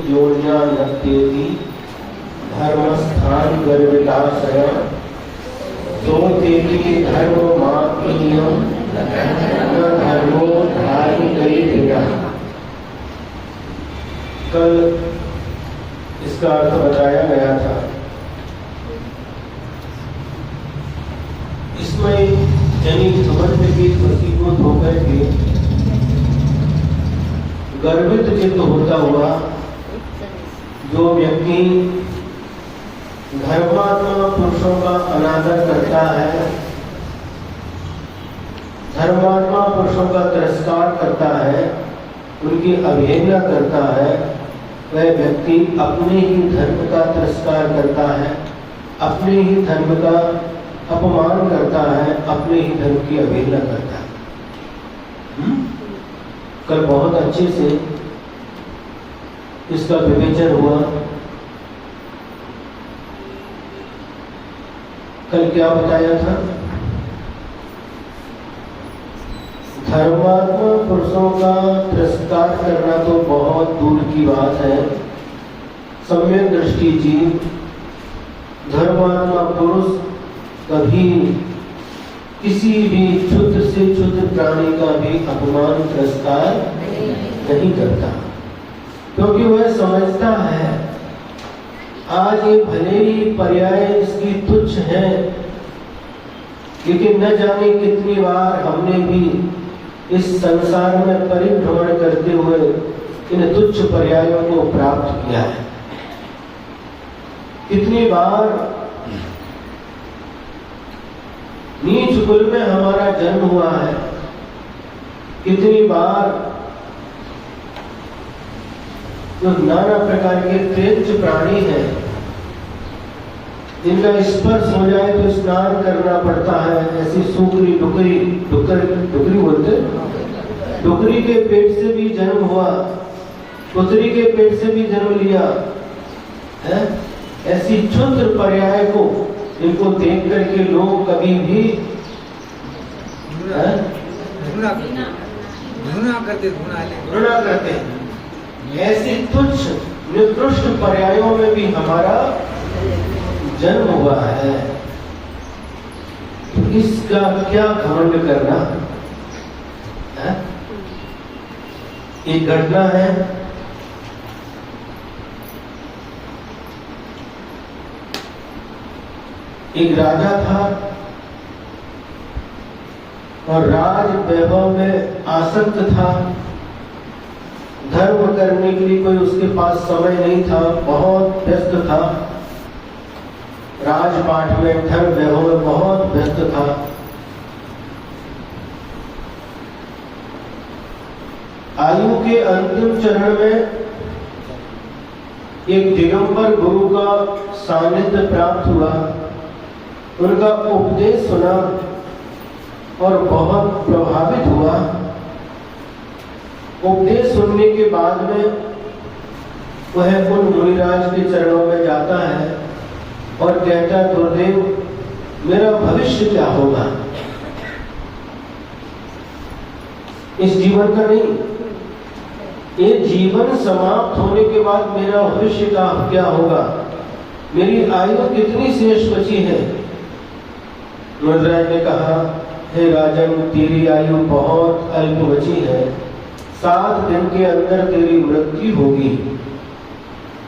योजना नक्तेति धर्मस्थान गर्भिताशय तो तेति धर्म मात्मीयं न धर्मो धार्मिकैः। कल इसका अर्थ बताया गया था। इसमें जनित संबंध की वसीभूत होकर के गर्भित चित्त होता हुआ जो व्यक्ति धर्मात्मा पुरुषों का अनादर करता है, धर्मात्मा पुरुषों का तिरस्कार करता है, उनकी अवहेलना करता है, वह व्यक्ति अपने ही धर्म का तिरस्कार करता है, अपने ही धर्म का अपमान करता है, अपने ही धर्म की अवहेलना करता है। कल बहुत अच्छे से इसका विवेचन हुआ। कल क्या बताया था? धर्मात्मा पुरुषों का तिरस्कार करना तो बहुत दूर की बात है। सम्यक दृष्टि जीव धर्मात्मा पुरुष कभी किसी भी क्षुद्र से क्षुद्र प्राणी का भी अपमान तिरस्कार नहीं करता, क्योंकि वह समझता है आज ये भले ही पर्याय इसकी तुच्छ है, लेकिन न जाने कितनी बार हमने भी इस संसार में परिभ्रमण करते हुए इन तुच्छ पर्यायों को प्राप्त किया है। कितनी बार नीच कुल में हमारा जन्म हुआ है, कितनी बार जो नाना प्रकार के तेज प्राणी हैं जिनका स्पर्श हो जाए तो स्नान करना पड़ता है। ऐसी सुकरी डुकरी बोलते, डुकरी के पेट से भी जन्म हुआ, पुत्री के पेट से भी जन्म लिया है। ऐसी क्षुद्र पर्याय को इनको देख करके लोग कभी भी घृणा करते हैं। ऐसी तुच्छ निकृष्ट पर्यायों में भी हमारा जन्म हुआ है, तो इसका क्या घमंड करना है? एक घटना है, एक राजा था और राज वैभव में आसक्त था। धर्म करने के लिए कोई उसके पास समय नहीं था, बहुत व्यस्त था, राजपाट में धर्म वैभव में बहुत व्यस्त था। आयु के अंतिम चरण में एक दिगंबर गुरु का सानिध्य प्राप्त हुआ, उनका उपदेश सुना और बहुत प्रभावित हुआ। उपदेश सुनने के बाद में वह उन मुनिराज के चरणों में जाता है और कहता, गुरुदेव मेरा भविष्य क्या होगा? इस जीवन का नहीं, ये जीवन समाप्त होने के बाद मेरा भविष्य का क्या होगा? मेरी आयु कितनी शेष बची है? मुनिराज ने कहा, हे राजन, तेरी आयु बहुत अल्प बची है, 7 दिन के अंदर तेरी मृत्यु होगी।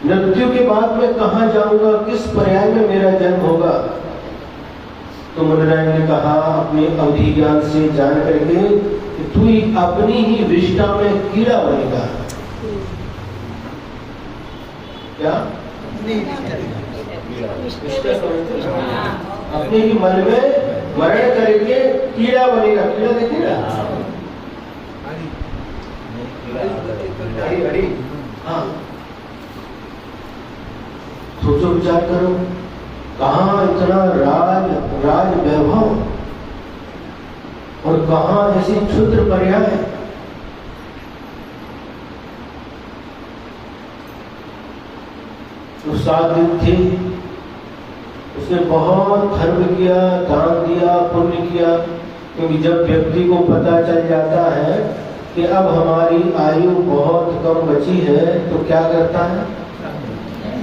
मृत्यु के बाद मैं कहाँ जाऊंगा? किस पर्याय में मेरा जन्म होगा? तो मुनिराज ने कहा अपने अवधि ज्ञान से जान करके कि तू ही अपनी ही विष्ठा में कीड़ा बनेगा। क्या? अपने ही मन में मरण करके कीड़ा बनेगा। कीड़ा देखिएगा, हाँ, सोचो विचार करो, कहाँ इतना राज वैभव और कहाँ ऐसी क्षुद्र पर्याय। तो 7 दिन थे, उसने बहुत धर्म किया, दान दिया, पुण्य किया, क्योंकि जब व्यक्ति को पता चल जाता है कि अब हमारी आयु बहुत कम बची है तो क्या करता है?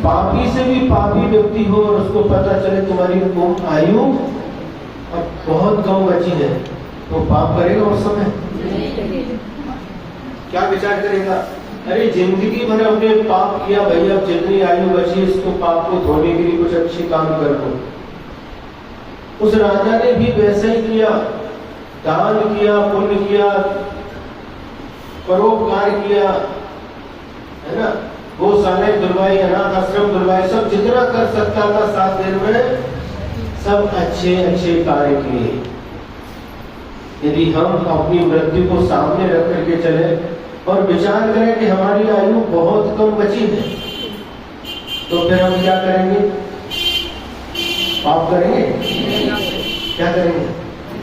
पापी से भी पापी व्यक्ति हो और उसको पता चले तुम्हारी आयु अब बहुत कम बची है, तो पाप करेगा उस समय? क्या विचार करेगा? अरे जिंदगी भर अपने पाप किया भैया, अब जितनी आयु बची इसको पाप को धोने के लिए कुछ अच्छे काम कर लो। उस राजा ने भी वैसा ही किया, दान किया, पुण्य किया, परोपकार किया, है ना, गौशाला दुर्वाई, अनाथ आश्रम दुर्वाई, सब जितना कर सकता था 7 दिन में सब अच्छे अच्छे कार्य किए। यदि हम अपनी मृत्यु को सामने रख करके चले और विचार करें कि हमारी आयु बहुत कम बची है, तो फिर हम क्या करेंगे? पाप करेंगे? क्या करेंगे?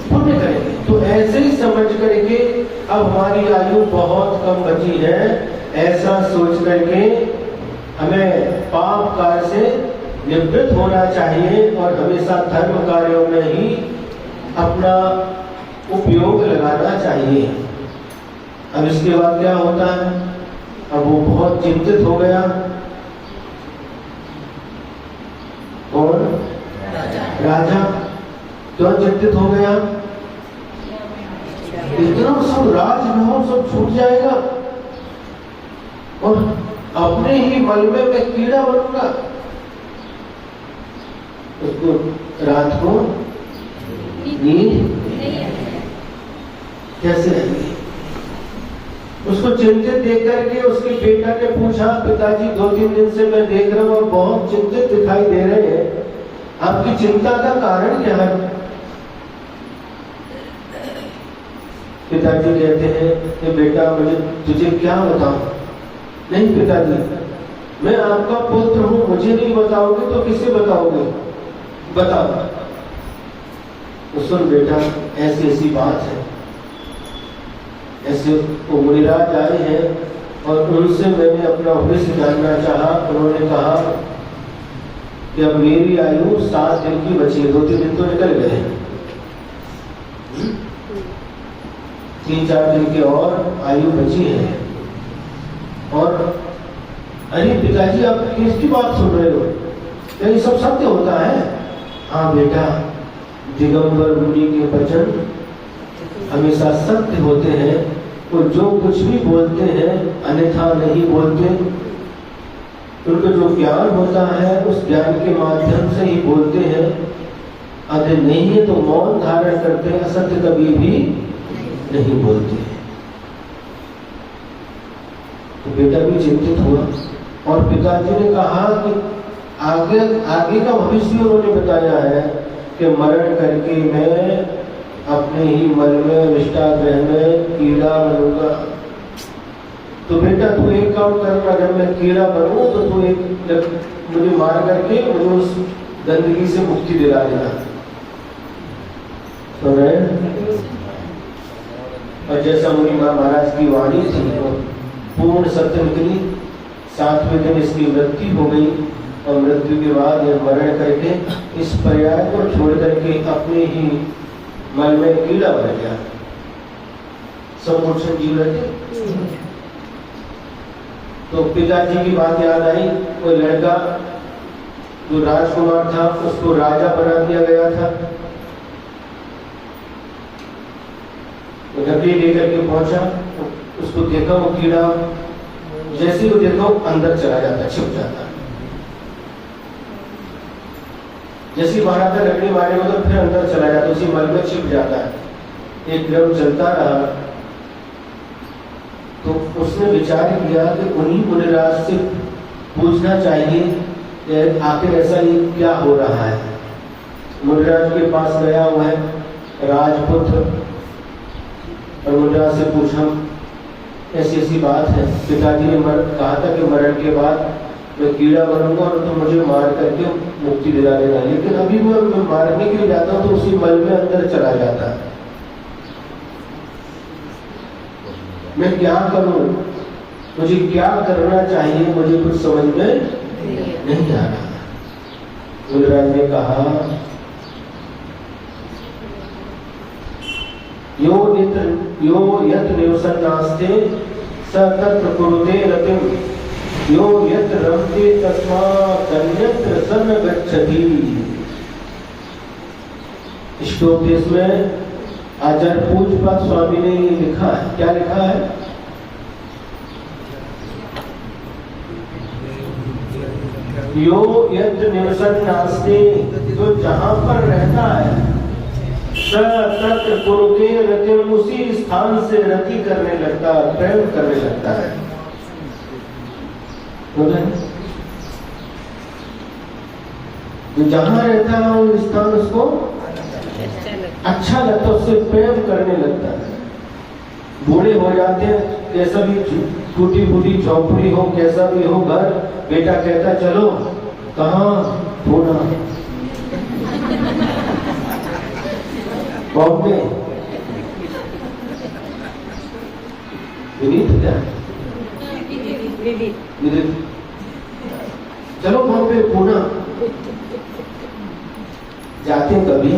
पुण्य करेंगे। तो ऐसे ही समझ करके अब हमारी आयु बहुत कम बची है, ऐसा सोच करके हमें पाप कार्य से निवृत्त होना चाहिए और हमेशा धर्म कार्यों में ही अपना उपयोग लगाना चाहिए। अब इसके बाद क्या होता है, अब वो बहुत चिंतित हो गया। और राजा क्यों चिंतित हो गया? इतना सब राजमहल सब छूट जाएगा और अपने ही मलबे में कीड़ा बनूंगा। उसको रात को नींद कैसे आएगी? उसको चिंतित देख करके उसके बेटा ने पूछा, पिताजी 2-3 दिन से मैं देख रहा हूँ और बहुत चिंतित दिखाई दे रहे हैं, आपकी चिंता का कारण क्या है? पिताजी कहते हैं कि बेटा मुझे तुझे क्या बताऊं? नहीं पिताजी, मैं आपका पुत्र हूं, मुझे नहीं बताओगे तो किसे बताओगे? बताओ। तो सुन बेटा, ऐसी ऐसी बात है, ऐसे मुनिराज आए हैं और उनसे मैंने अपना भविष्य जानना चाहा। उन्होंने कहा कि अब मेरी आयु 7 दिन की बची है, 2-3 दिन तो निकल गए, 3-4 दिन की और आयु बची है। और अरे पिताजी आप किसकी बात सुन रहे हो? क्या ये सब सत्य होता है? हाँ बेटा, दिगंबर मुनि के वचन हमेशा सत्य होते हैं। वो जो कुछ भी बोलते हैं अन्यथा नहीं बोलते। उनका जो ज्ञान होता है उस ज्ञान के माध्यम से ही बोलते हैं। अगर नहीं है तो मौन धारण करते हैं, असत्य कभी भी नहीं बोलते। तो बेटा भी चिंतित हुआ और पिताजी ने कहा कि आगे का भविष्य उन्होंने बताया है कि मरण करके मैं अपने ही मल में विष्टागृह में कीड़ा बनूंगा। तो बेटा तू एक काम करना, जब मैं कीड़ा बनूं तो तू मुझे मार करके मुझे उस गंदगी से मुक्ति दिला देना। तो और जैसा मुनि महाराज की वाणी थी वो पूर्ण सत्य निकली। 7वें दिन इसकी मृत्यु हो गई और मृत्यु के बाद यह मरण करके इस पर्याय को छोड़ करके अपने ही मन में कीड़ा बन गया। संपूर्ण जीव रहते। तो पिताजी की बात याद आई। कोई लड़का जो राजकुमार था उसको राजा बना दिया गया था। तो लकड़ी लेकर के पहुंचा, उसको देखा वो कीड़ा, जैसे वो देखा अंदर चला जाता, छिप जाता। जैसे बाहर आता लकड़ी मारने को तो फिर अंदर चला जाता, उसी मल में छिप जाता है। एक क्रम चलता रहा तो उसने विचार किया कि उन्हीं मुनिराज से पूछना चाहिए कि आखिर ऐसा ये क्या हो रहा है। मुनिराज के पास गया हुआ है राजपुत्र और मुनिराज से पूछा ऐसी ऐसी बात है, पिताजी ने कहा था कि मरण के बाद मैं कीड़ा बनूंगा और तुम मुझे मार करके मुक्ति दिला देना, लेकिन अभी मैं मारने के लिए जाता हूँ तो उसी मल में अंदर चला जाता है। मैं क्या करूं, मुझे क्या करना चाहिए, मुझे कुछ समझ में नहीं आ रहा। मुनिराज ने कहा यो यत् निवसन्नास्ते स तत्र कुरुते रतिं, यो यत् रमते तस्मात् अन्यत्र स न गच्छति। श्लोक में आचार्य पूज्यपाद स्वामी ने ये लिखा है। क्या लिखा है? यो यत्र निवसन्नास्ते, जो जहां पर रहता है, स तत्र कुरुते रतिं, उसी स्थान से रति करने लगता, प्रेम करने लगता है। जो जहां रहता है वो स्थान उसको अच्छा लगता, उससे प्रेम करने लगता है। बूढ़े हो जाते हैं, कैसा भी टूटी फूटी झोपड़ी हो, कैसा भी हो घर, बेटा कहता चलो, कहाँ? पूना, बॉम्बे, विनीत क्या? चलो बॉम्बे, पूना जाते कभी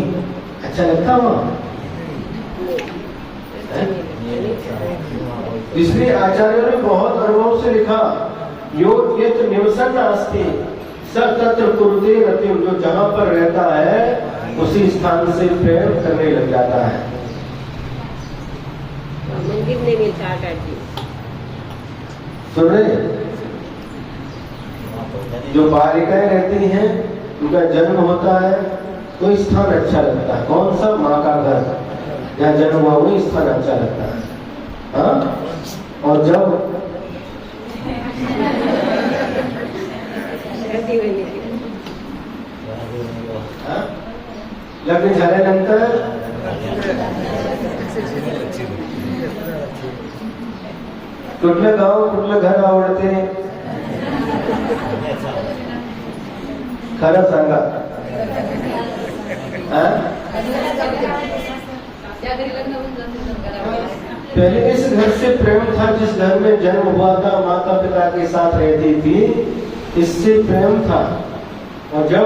अच्छा लगता वहां? इसलिए आचार्यों ने बहुत अनुभव से लिखा, यो यत निवसन नास्ति सतत्र कुरुते रतिम, जो जहां पर रहता है उसी स्थान से प्रेम करने लग जाता है। मंदिर नहीं मिलता आचार्य, सुन रहे? जो बालिकाएं रहती हैं उनका जन्म होता है तो स्थान अच्छा लगता है। कौन सा? माँ का घर, जहाँ जन्म हुआ वही स्थान अच्छा लगता है। हाँ? और जब लग्न झाल्यानंतर कुठलं गाव कुठलं घर आवडते? खरं सांगा। पहले इस घर से प्रेम था, जिस घर में जन्म हुआ था, माता पिता के साथ रहती थी, इससे प्रेम था। और जब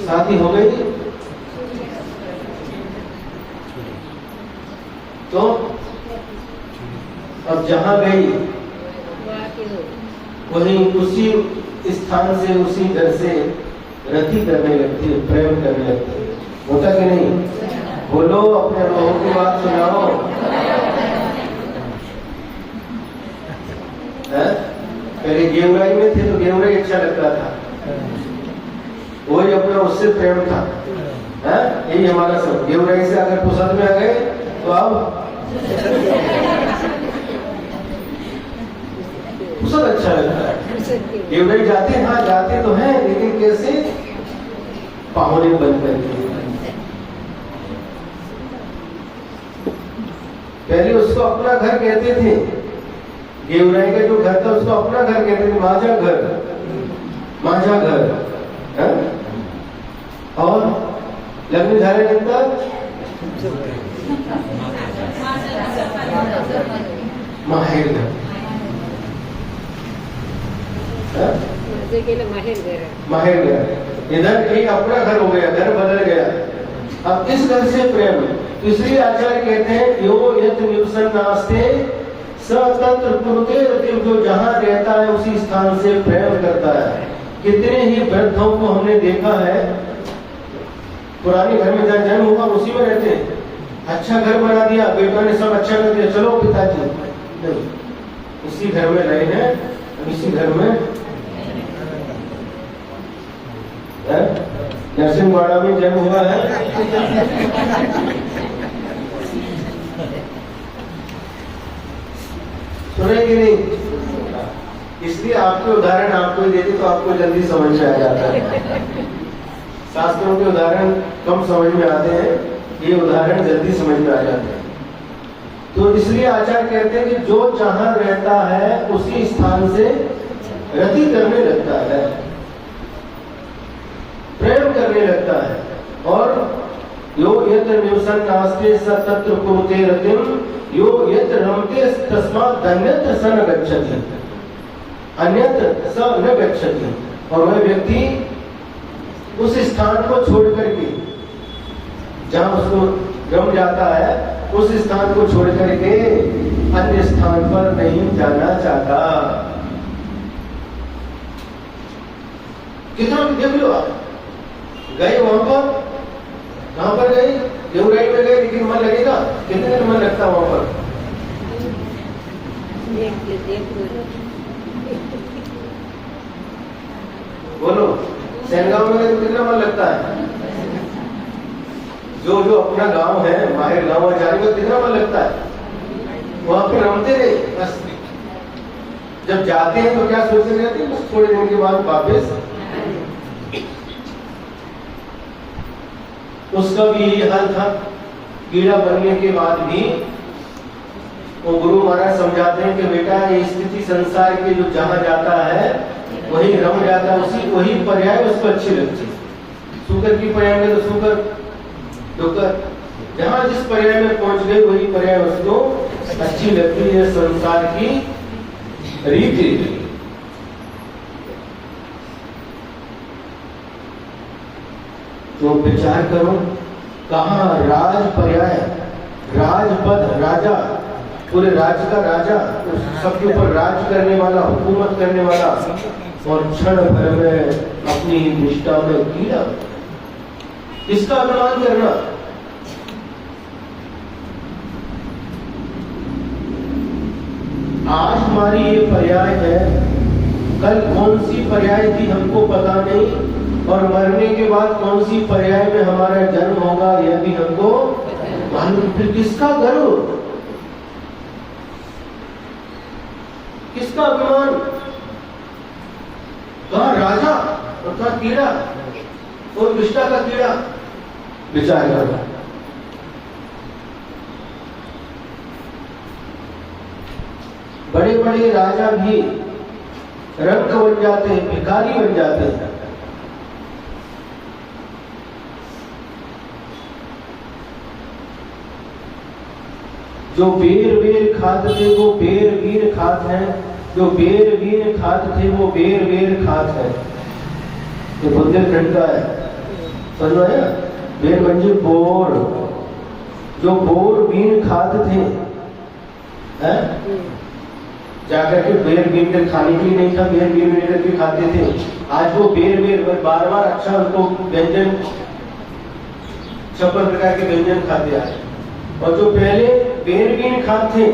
शादी हो गई तो अब जहां गई वहीं उसी स्थान से, उसी घर से रति करने लगती है, प्रेम करने लगती है। होता कि नहीं? बोलो, अपने लोगों की बात सुनाओ। पहले गेवराई में थे तो गेवराई अच्छा लगता था, वही अपना उससे प्रेम था। यही हमारा सब। गेवराई से अगर पुसद में आ गए तो अब पुसद अच्छा लगता है। गेवराई जाते हैं, हाँ जाते तो हैं, लेकिन कैसे? पाहुने बन करके। पहले उसको अपना घर कहते थे, गेवराई का जो घर था उसको अपना घर कहते थे, माझा घर, माझा घर। और लग्न झाल्यानंतर माहेर घर, माहेर घर। इधर एक अपना घर हो गया, घर बदल गया। अब इस घर से प्रेम, इसलिए आचार्य कहते हैं यो यत निवसन नास्ते सतत्र कुरुते रतिम, जो जहां रहता है उसी स्थान से प्रेम करता है। कितने ही वृद्धों को हमने देखा है, पुराने घर में जहाँ जन्म हुआ उसी में रहते हैं। अच्छा घर बना दिया, बेटा ने सब अच्छा कर दिया, चलो पिताजी, नहीं, इसी घर में रहे हैं, इसी घर में। नरसिंहवाड़ा में जन्म हुआ है, सुनेंगे नहीं? इसलिए आपके उदाहरण आपको ही देते तो आपको जल्दी समझ में आ जाता है। शास्त्रों के उदाहरण कम समझ में आते हैं, ये उदाहरण जल्दी समझ में आ जाते हैं। तो इसलिए आचार्य कहते हैं कि जो जहां रहता है उसी स्थान से रति करने लगता है, प्रेम करने लगता है। और यो यत निवसन नास्ते स तत्र कुरुते रतिम, यो यत रमते तस्मात् अन्यत्र स न गच्छति, अन्यत्र स न गच्छति। और वह व्यक्ति उस स्थान को छोड़ करके, जहां उसको रम जाता है, उस स्थान को छोड़ करके अन्य स्थान पर नहीं जाना चाहता। कितना देख लो, आप गए वहां पर, कहां पर गए? गेवराई में गए, लेकिन मन लगेगा? कितने दिन मन लगता वहां पर? बोलो, सेनगांव में गए तो कितना मन लगता है? जो जो अपना गांव है, माहिर गांव जाने में कितना मन लगता है? वहां पे रमते रहे बस। जब जाते हैं तो क्या सोचते रहते हैं? बस थोड़े दिन के बाद वापस। उसका भी यही हाल था। कीड़ा बनने के बाद भी वो गुरु महाराज समझाते हैं कि बेटा ये स्थिति संसार के जो जहां जाता है वही रम जाता है, उसी वही पर्याय उसको अच्छी लगती है। शुकर की पर्याय में तो शुकर, डुकर, जहां जिस पर्याय में पहुंच गए वही पर्याय उसको अच्छी लगती है, संसार की रीति। तो विचार करो, कहाँ राज पर्याय राजपद, राजा, पूरे राज्य का राजा, सबके ऊपर राज करने वाला, हुकूमत करने वाला, और क्षण भर में अपनी निष्ठा में कीड़ा। इसका अनुमान करना। आज हमारी ये पर्याय है, कल कौन सी पर्याय थी हमको पता नहीं, और मरने के बाद कौन सी पर्याय में हमारा जन्म होगा यह भी हमको मालूम। फिर किसका गर्व, किसका अभिमान? कहा राजा और कहा कीड़ा, और विष्टा का कीड़ा बेचारा। बड़े बड़े राजा भी रंक बन जाते हैं, भिखारी बन जाते हैं। जो बेर बेर खात थे वो बेर वीर खात हैं, जो बेर वीर खात थे वो बेर बेर खात है। ये बुंदेलखंड का है, समझ में आया? बेर मंजे बोर, जो बोर बीन खात थे, हैं? जाकर के बेर बीन कर खाने के लिए नहीं था, बेर बीन करके खाते थे। आज वो बेर बेर बार बार अच्छा उनको व्यंजन, 56 प्रकार के व्यंजन खाते आए। और जो पहले बेर बीन खाते थे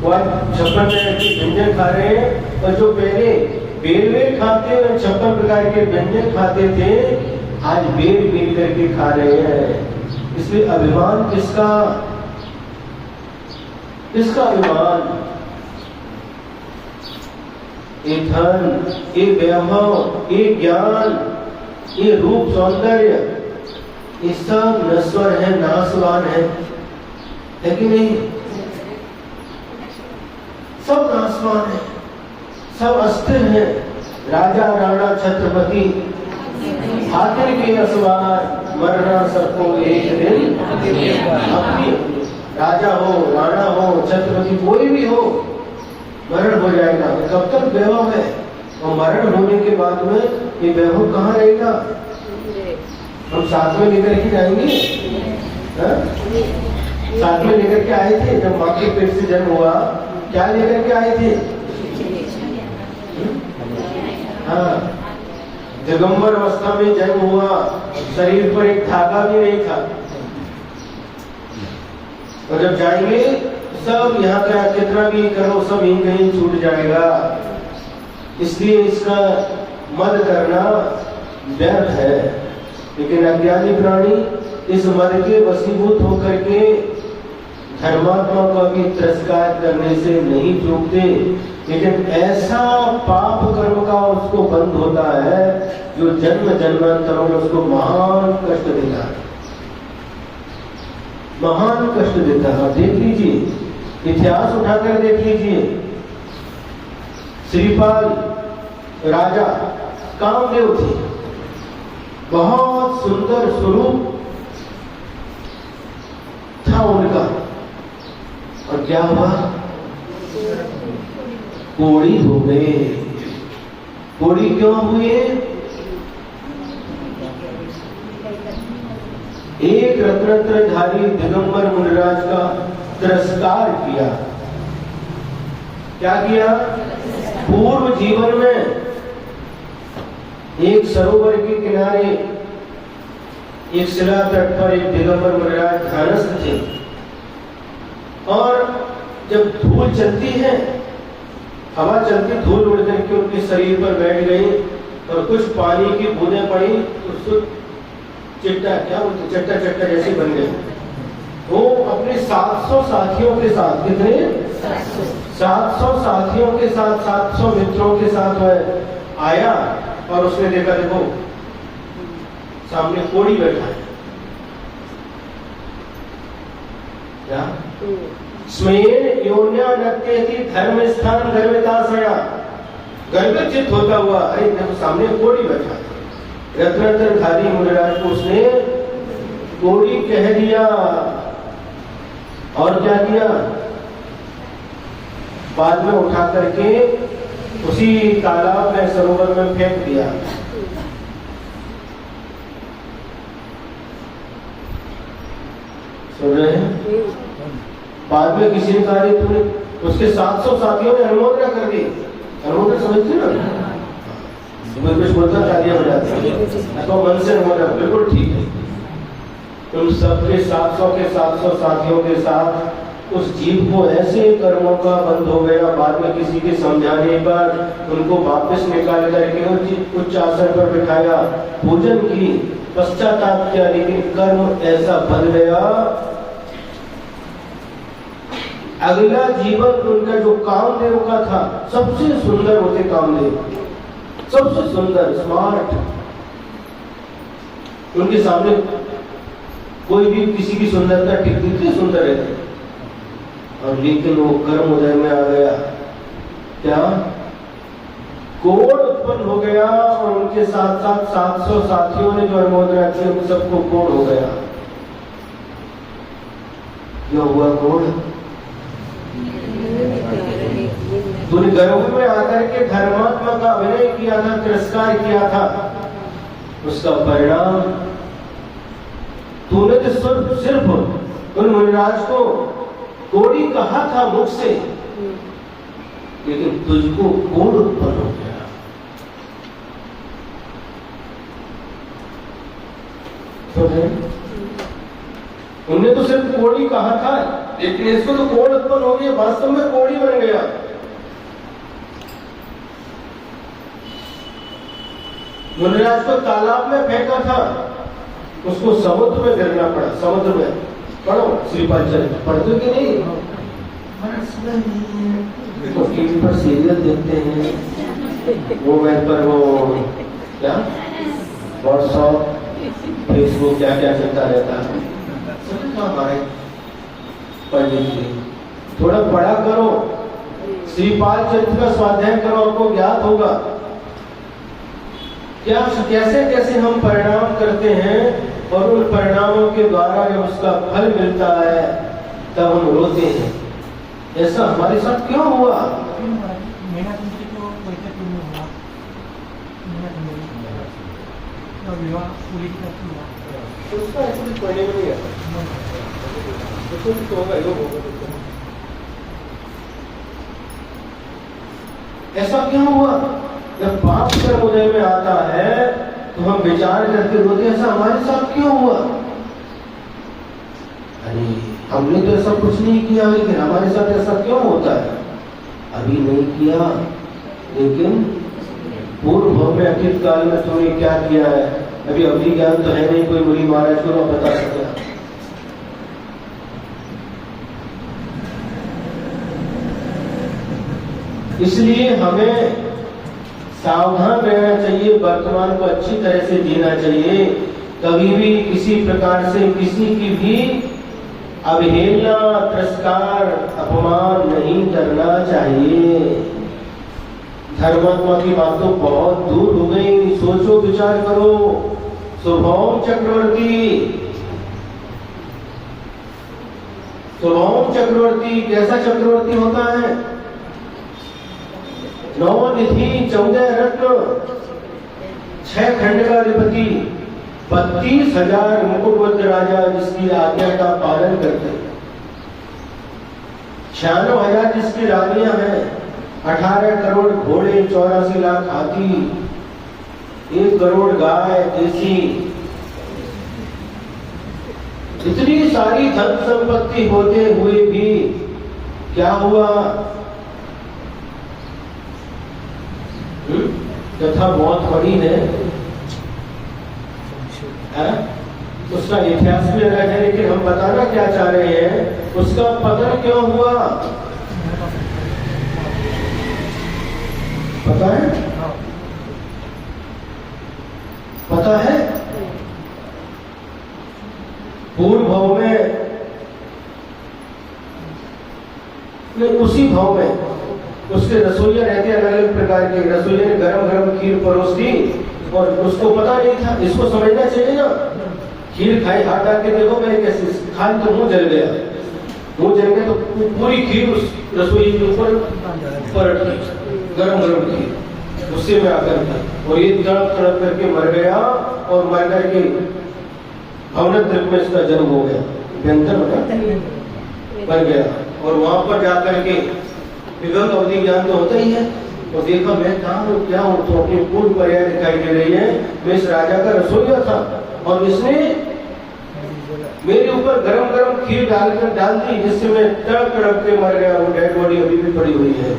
वो आज 56 प्रकार के व्यंजन खा रहे हैं, और जो पहले बेर बेर खाते और 56 प्रकार के व्यंजन खाते थे आज बेर बीन करके खा रहे हैं। इसलिए अभिमान किसका, किसका अभिमान? ये धन, ये वैभव, ये ज्ञान, ये रूप सौंदर्य, ये सब नश्वर है, नाशवान है कि नहीं? सब नाशवान है, सब अस्थिर है। राजा राणा छत्रपति हाथिर के असवार, मरना सबको एक दिन अपनी। राजा हो, राणा हो, छत्रपति कोई भी हो, मरण हो जाएगा। कब तक वैभव है, और मरण होने के बाद में ये वैभव कहाँ रहेगा? हम साथ में लेकर के जाएंगे? साथ में लेकर के आए थे जब माँ के पेट से जन्म हुआ, क्या लेकर के आए थे? हाँ, दिगंबर अवस्था में जन्म हुआ, शरीर पर एक धागा भी नहीं था। और जब जाएंगे सब यहाँ का कितना भी करो सब यहीं कहीं छूट जाएगा। इसलिए इसका मद करना व्यर्थ है। लेकिन अज्ञानी प्राणी इस मद के वशीभूत होकर के धर्मात्मा का भी तिरस्कार करने से नहीं चूकते, लेकिन ऐसा पाप कर्म का उसको बंध होता है जो जन्म जन्मांतरों में उसको महान कष्ट देता है, महान कष्ट देता है। देख लीजिए, इतिहास उठाकर देख लीजिए। श्रीपाल राजा कामदेव थे, बहुत सुंदर स्वरूप था उनका, और क्या हुआ? कोड़ी हो गए। कोड़ी क्यों हुए? एक रत्नत्रधारी दिगंबर मुनिराज का तिरस्कार किया। क्या किया? पूर्व जीवन में एक सरोवर के किनारे एक शिला तट पर एक दिगंबर मुनिराज ध्यानस्थ थे, और जब धूल चलती है, हवा चलती, धूल उड़ करके उनके शरीर पर बैठ गई और कुछ पानी की बूंदें पड़ी, उसको चिट्टा, क्या बोलते, चट्टा चट्टा जैसे बन गए। वो अपने 700 साथियों के साथ, कितने? 700 साथियों के साथ, 700 मित्रों के साथ वह आया, और उसने देखा, देखो सामने कोड़ी बैठा है। क्या? स्मेन योन्या नत्यति धर्म स्थान गर्विताशया, गर्वित होता हुआ, अरे देखो सामने कोड़ी बैठा है। रत्नत्रधारी मुनिराज को उसने कोड़ी कह दिया, और क्या किया? बाद में उठा करके उसी तालाब में, सरोवर में फेंक दिया। सुन रहे हैं? बाद में किसी ने कहा तूने उसके 700 साथियों ने अनुमोदना कर दी। अनुमोदना समझते ना, कुछ बोलता तालियां बजाते तो मन से अनुमोदना, बिल्कुल ठीक है। उन सबके 700 के 700 साथियों के साथ उस जीव को ऐसे कर्मों का बंद हो गया। बाद में किसी के समझाने पर उनको वापस निकाल करके उच्च आसन पर बिठाया, पूजन की, पश्चाताप किया, लेकिन कर्म ऐसा बन गया। अगला जीवन उनका जो कामदेव का था, सबसे सुंदर होते कामदेव, सबसे सुंदर, स्मार्ट, उनके सामने कोई भी किसी की सुंदरता टिकती थी, सुंदर रहते। और लेकिन वो कर्म उदय में आ गया, क्या कोढ़ उत्पन्न हो गया। और उनके साथ साथ 700 साथियों ने जो अनुमोदना की, उन सबको कोढ़ हो गया। क्या हुआ कोढ़? तूने गर्भ में आकर के धर्मात्मा का अभिनय किया था, तिरस्कार किया था, उसका परिणाम तूने तो सिर्फ उन मुनिराज को कोड़ी कहा था मुख से, लेकिन तुझको कोढ़ उत्पन्न हो गया। तो है उन्हें तो सिर्फ कोड़ी कहा था, लेकिन इसको तो कोढ़ उत्पन्न हो गया, वास्तव में कोड़ी बन गया। मुनिराज को तालाब में फेंका था, उसको समुद्र में गिरना पड़ा। समुद्र में पढ़ो श्रीपाद चरित्र, पढ़ते कि नहीं? तो टीवी पर सीरियल देखते हैं, मोबाइल पर वो क्या व्हाट्सएप, फेसबुक, क्या क्या चलता रहता है। हमारे पढ़ लीजिए, थोड़ा पढ़ा करो, श्रीपाद चरित्र का स्वाध्याय करो, आपको ज्ञात होगा क्या कैसे कैसे हम परिणाम करते हैं। और उन परिणामों के द्वारा जब उसका फल मिलता है तब हम रोते हैं। ऐसा हमारे साथ क्यों हुआ? ऐसा क्यों हुआ? जब पाप कर्म उदय में आता है तो हम विचार करके रोते, ऐसा हमारे साथ क्यों हुआ? अरे हमने तो ऐसा कुछ नहीं किया, लेकिन हमारे साथ ऐसा क्यों होता है? अभी नहीं किया, लेकिन पूर्व भाव में अतीत काल में तुमने क्या किया है। अभी अवधि ज्ञान तो है नहीं, कोई मुनि महाराज को ना बता सका। इसलिए हमें सावधान रहना चाहिए, वर्तमान को अच्छी तरह से जीना चाहिए। कभी भी किसी प्रकार से किसी की भी अवहेलना, तिरस्कार, अपमान नहीं करना चाहिए। धर्मात्मा की बात तो बहुत दूर हो गई, सोचो विचार करो। स्वभाव चक्रवर्ती, स्वभाव चक्रवर्ती कैसा चक्रवर्ती होता है? 9 निधि 14 रत्न 6 खंड का अधिपति 32,000 मुकुटबद्ध राजा, जिसकी आज्ञा का पालन करते हैं। 96,000 जिसकी रानियां हैं, 18 करोड़ घोड़े, 84 लाख हाथी, 1 करोड़ गाय देसी, इतनी सारी धन संपत्ति होते हुए भी क्या हुआ? कथा बहुत बड़ी है, उसका इतिहास में रह है, लेकिन हम बताना क्या चाह रहे हैं, उसका पतन क्यों हुआ पता है? पता है? पूर्व भाव में, उसी भाव में उसके रसोइया रहते अलग अलग प्रकार के। रसोइया ने गरम गरम खीर परोस दी और उसको पता नहीं था, इसको समझना चाहिए ना। खीर खाई, हाथ डाल के देखो मेरे कैसे खान, तो मुंह जल गया, मुंह जल गया तो पूरी खीर उस रसोई के ऊपर पलट गई, गरम गरम खीर गुस्से में आकर था, और ये तड़प तड़प करके मर गया। और मर करके भवनद्रक में इसका जन्म हो गया। अभ्यंतर बन गया। और वहां पर जाकर के विगत अवधि ज्ञान तो होता ही है। और देखा मैं कहाँ हूँ क्या हूँ, तो अपनी पूर्ण पर्याय दिखाई दे रही है। मैं इस राजा का रसोइया था और इसने मेरे ऊपर गरम गरम खीर डाल दी, जिससे मैं तड़प तड़प के मर गया। वो डेड बॉडी अभी भी पड़ी हुई है।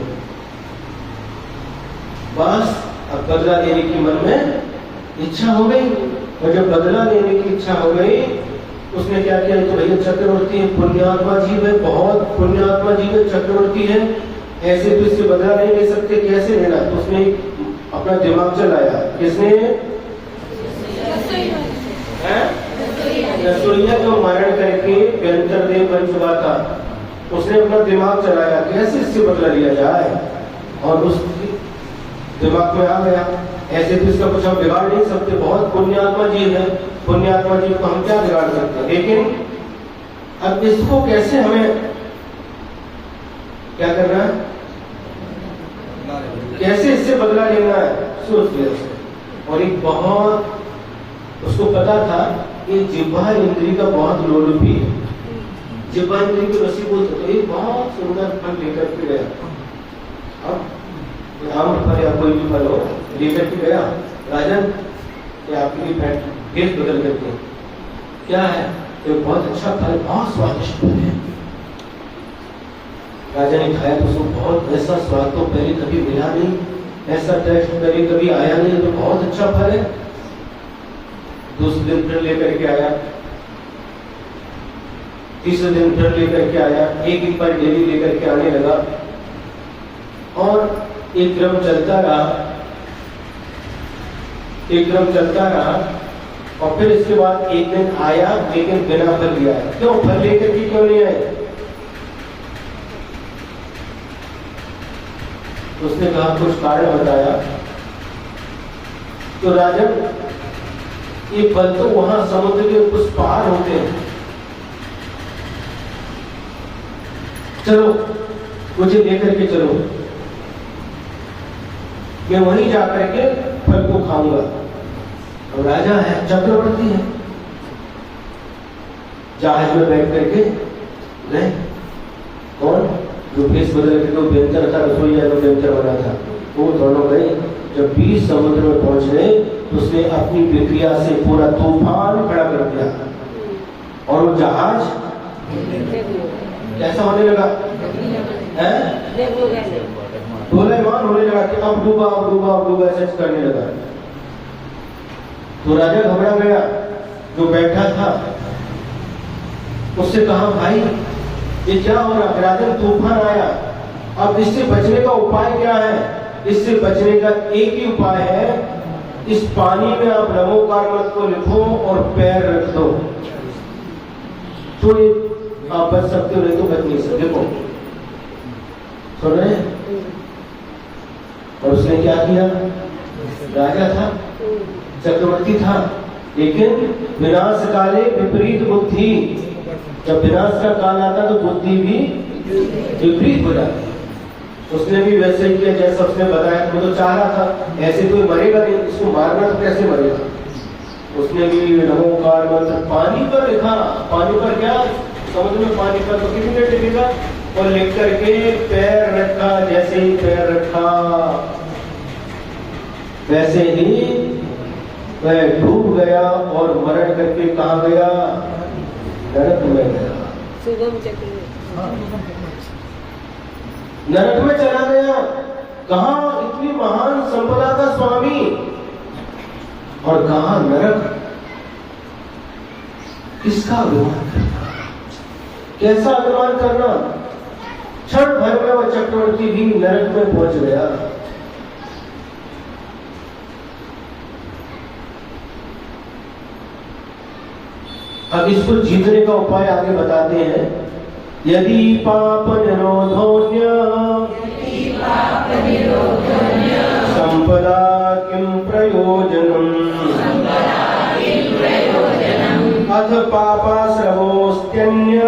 बस अब बदला लेने की मन में इच्छा हो गई। और जब बदला लेने की इच्छा हो गई, उसने क्या किया, तो भैया चक्रवर्ती है, पुण्यात्मा जीव है, बहुत पुण्यात्मा जीव है, चक्रवर्ती है, ऐसे तो इससे बदला नहीं ले सकते, कैसे लेना। तो उसने अपना दिमाग चलाया। किसने? रसोइया जो मरण करके व्यंतर देव बन चुका था, उसने अपना दिमाग चलाया कैसे इससे बदला लिया जाए। और उस दिमाग में आ गया, ऐसे तो इसका कुछ हम बिगाड़ नहीं सकते, बहुत पुण्यात्मा जीव है, पुण्यात्मा जीव को हम क्या बिगाड़ सकते हैं। लेकिन अब इसको कैसे हमें क्या करना है, कैसे इससे बदला लेना है, सोच लिया। और एक बहुत उसको पता था कि जिह्वा इंद्री का बहुत लोलुपी है, जिह्वा इंद्री को रसीभूत है। तो एक बहुत सुंदर फल लेकर के गया। अब आम फल या कोई भी फल हो लेकर के गया, राजन ये आपके लिए भेद बदल करके क्या है, एक बहुत अच्छा फल, बहुत स्वादिष्ट फल है। राजा ने खाया तो उसको बहुत ऐसा स्वाद तो पहले कभी मिला नहीं, ऐसा टेस्ट पहले कभी आया नहीं, तो बहुत अच्छा फल है। दूसरे दिन फिर लेकर के आया, तीसरे दिन फिर लेकर के आया, एक बार डेली लेकर के आने लगा। और एक क्रम चलता रहा, एक क्रम चलता रहा। और फिर इसके बाद एक दिन आया, लेकिन बिना फल लिया। क्यों फल लेकर के क्यों नहीं आए? उसने कहा, कुछ कारण बताया। तो राजन ये फल तो वहां समुद्र के उस पार होते हैं, चलो मुझे लेकर के चलो, मैं वहीं जाकर के फल को खाऊंगा। और राजा है, चक्रवर्ती है, जहाज में बैठ करके गए। कौन? जो भेष बदल करके वो व्यंतर था, रसोइया जो व्यंतर बना था, वो दोनों गए। जब बीच समुद्र में पहुंच गए तो उसने अपनी प्रक्रिया से पूरा तूफान खड़ा कर दिया। और वो जहाज कैसा होने लगा, डोलेमान होने लगा कि अब डूबा अब डूबा अब डूबा, ऐसा करने लगा। तो राजा घबरा गया, जो बैठा था उससे कहा, भाई ये क्या हो रहा? राजन तूफान आया, अब इससे बचने का उपाय क्या है? इससे बचने का एक ही उपाय है, इस पानी में आप नमोकार मत को लिखो और पैर रख दो, तो ये आप बच सकते हो, नहीं तो बच नहीं सकते। देखो सुन रहे? और उसने क्या किया? राजा था, चक्रवर्ती था, लेकिन विनाश काले विपरीत बुद्धि। जब विनाश का काल आता तो बुद्धि भी विपरीत हो जाती। उसने भी वैसे ही किया जैसा उसने बताया। वो तो चाह रहा था ऐसे कोई मरेगा नहीं, इसको मारना तो कैसे मरेगा। उसने भी नमोकार मंत्र पानी पर लिखा। पानी पर क्या? समुद्र में पानी पर तो कितनी मिनट लिखा, और लिख करके पैर रखा। जैसे ही पैर रखा वैसे ही वह डूब गया और मरण करके कहाँ गया? नरक में गया। सुगम चक्र नरक में चला गया। कहाँ इतनी महान संपदा का स्वामी और कहाँ नरक। किसका अभिमान करना, कैसा अभिमान करना। क्षण भर में वह चक्रवर्ती भी नरक में पहुंच गया। अब इसको जीतने का उपाय आगे बताते हैं। यदि पाप निरोधोन्य संपदा किं प्रयोजनम् अथ पापाश्रवोऽस्त्यन्य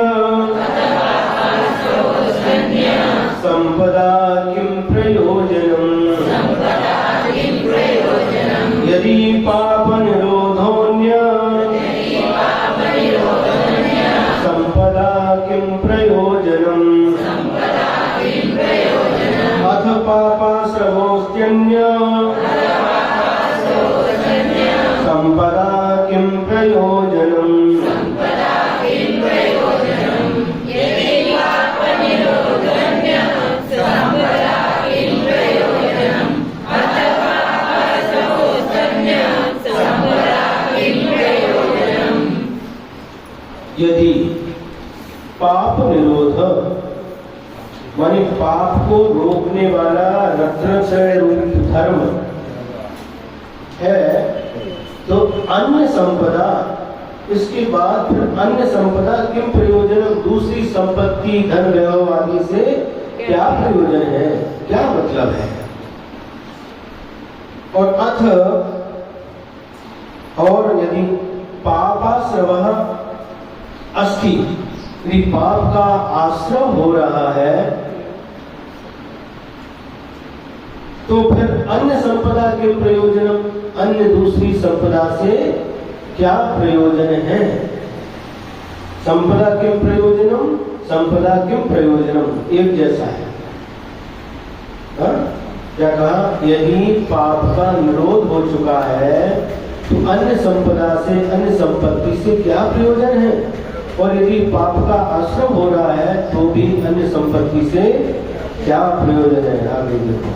संपदा किं प्रयोजनम्। यदि पाप निरोधोन्य पापाश्रवोऽस्त्यन्य संपदा किं प्रयोजनम्। यदि पाप निरोध माने पाप को रोकने वाला रत्नत्रय रूप धर्म है, तो अन्य संपदा, इसके बाद फिर अन्य संपदा किम प्रयोजन, दूसरी संपत्ति धन वैभव आदि से क्या प्रयोजन है, क्या मतलब है। और अथ और यदि पापाश्रवः अस्ति, यदि पाप का आश्रम हो रहा है, तो फिर अन्य संपदा के प्रयोजन, अन्य दूसरी संपदा से क्या प्रयोजन है। संपदा किम प्रयोजनम, संपदा किम प्रयोजनम एक जैसा है। क्या कहा, यदि पाप का निरोध हो चुका है तो अन्य संपदा से, अन्य संपत्ति से क्या प्रयोजन है, और यदि पाप का आश्रम हो रहा है तो भी अन्य संपत्ति से क्या प्रयोजन है। आगे देखो,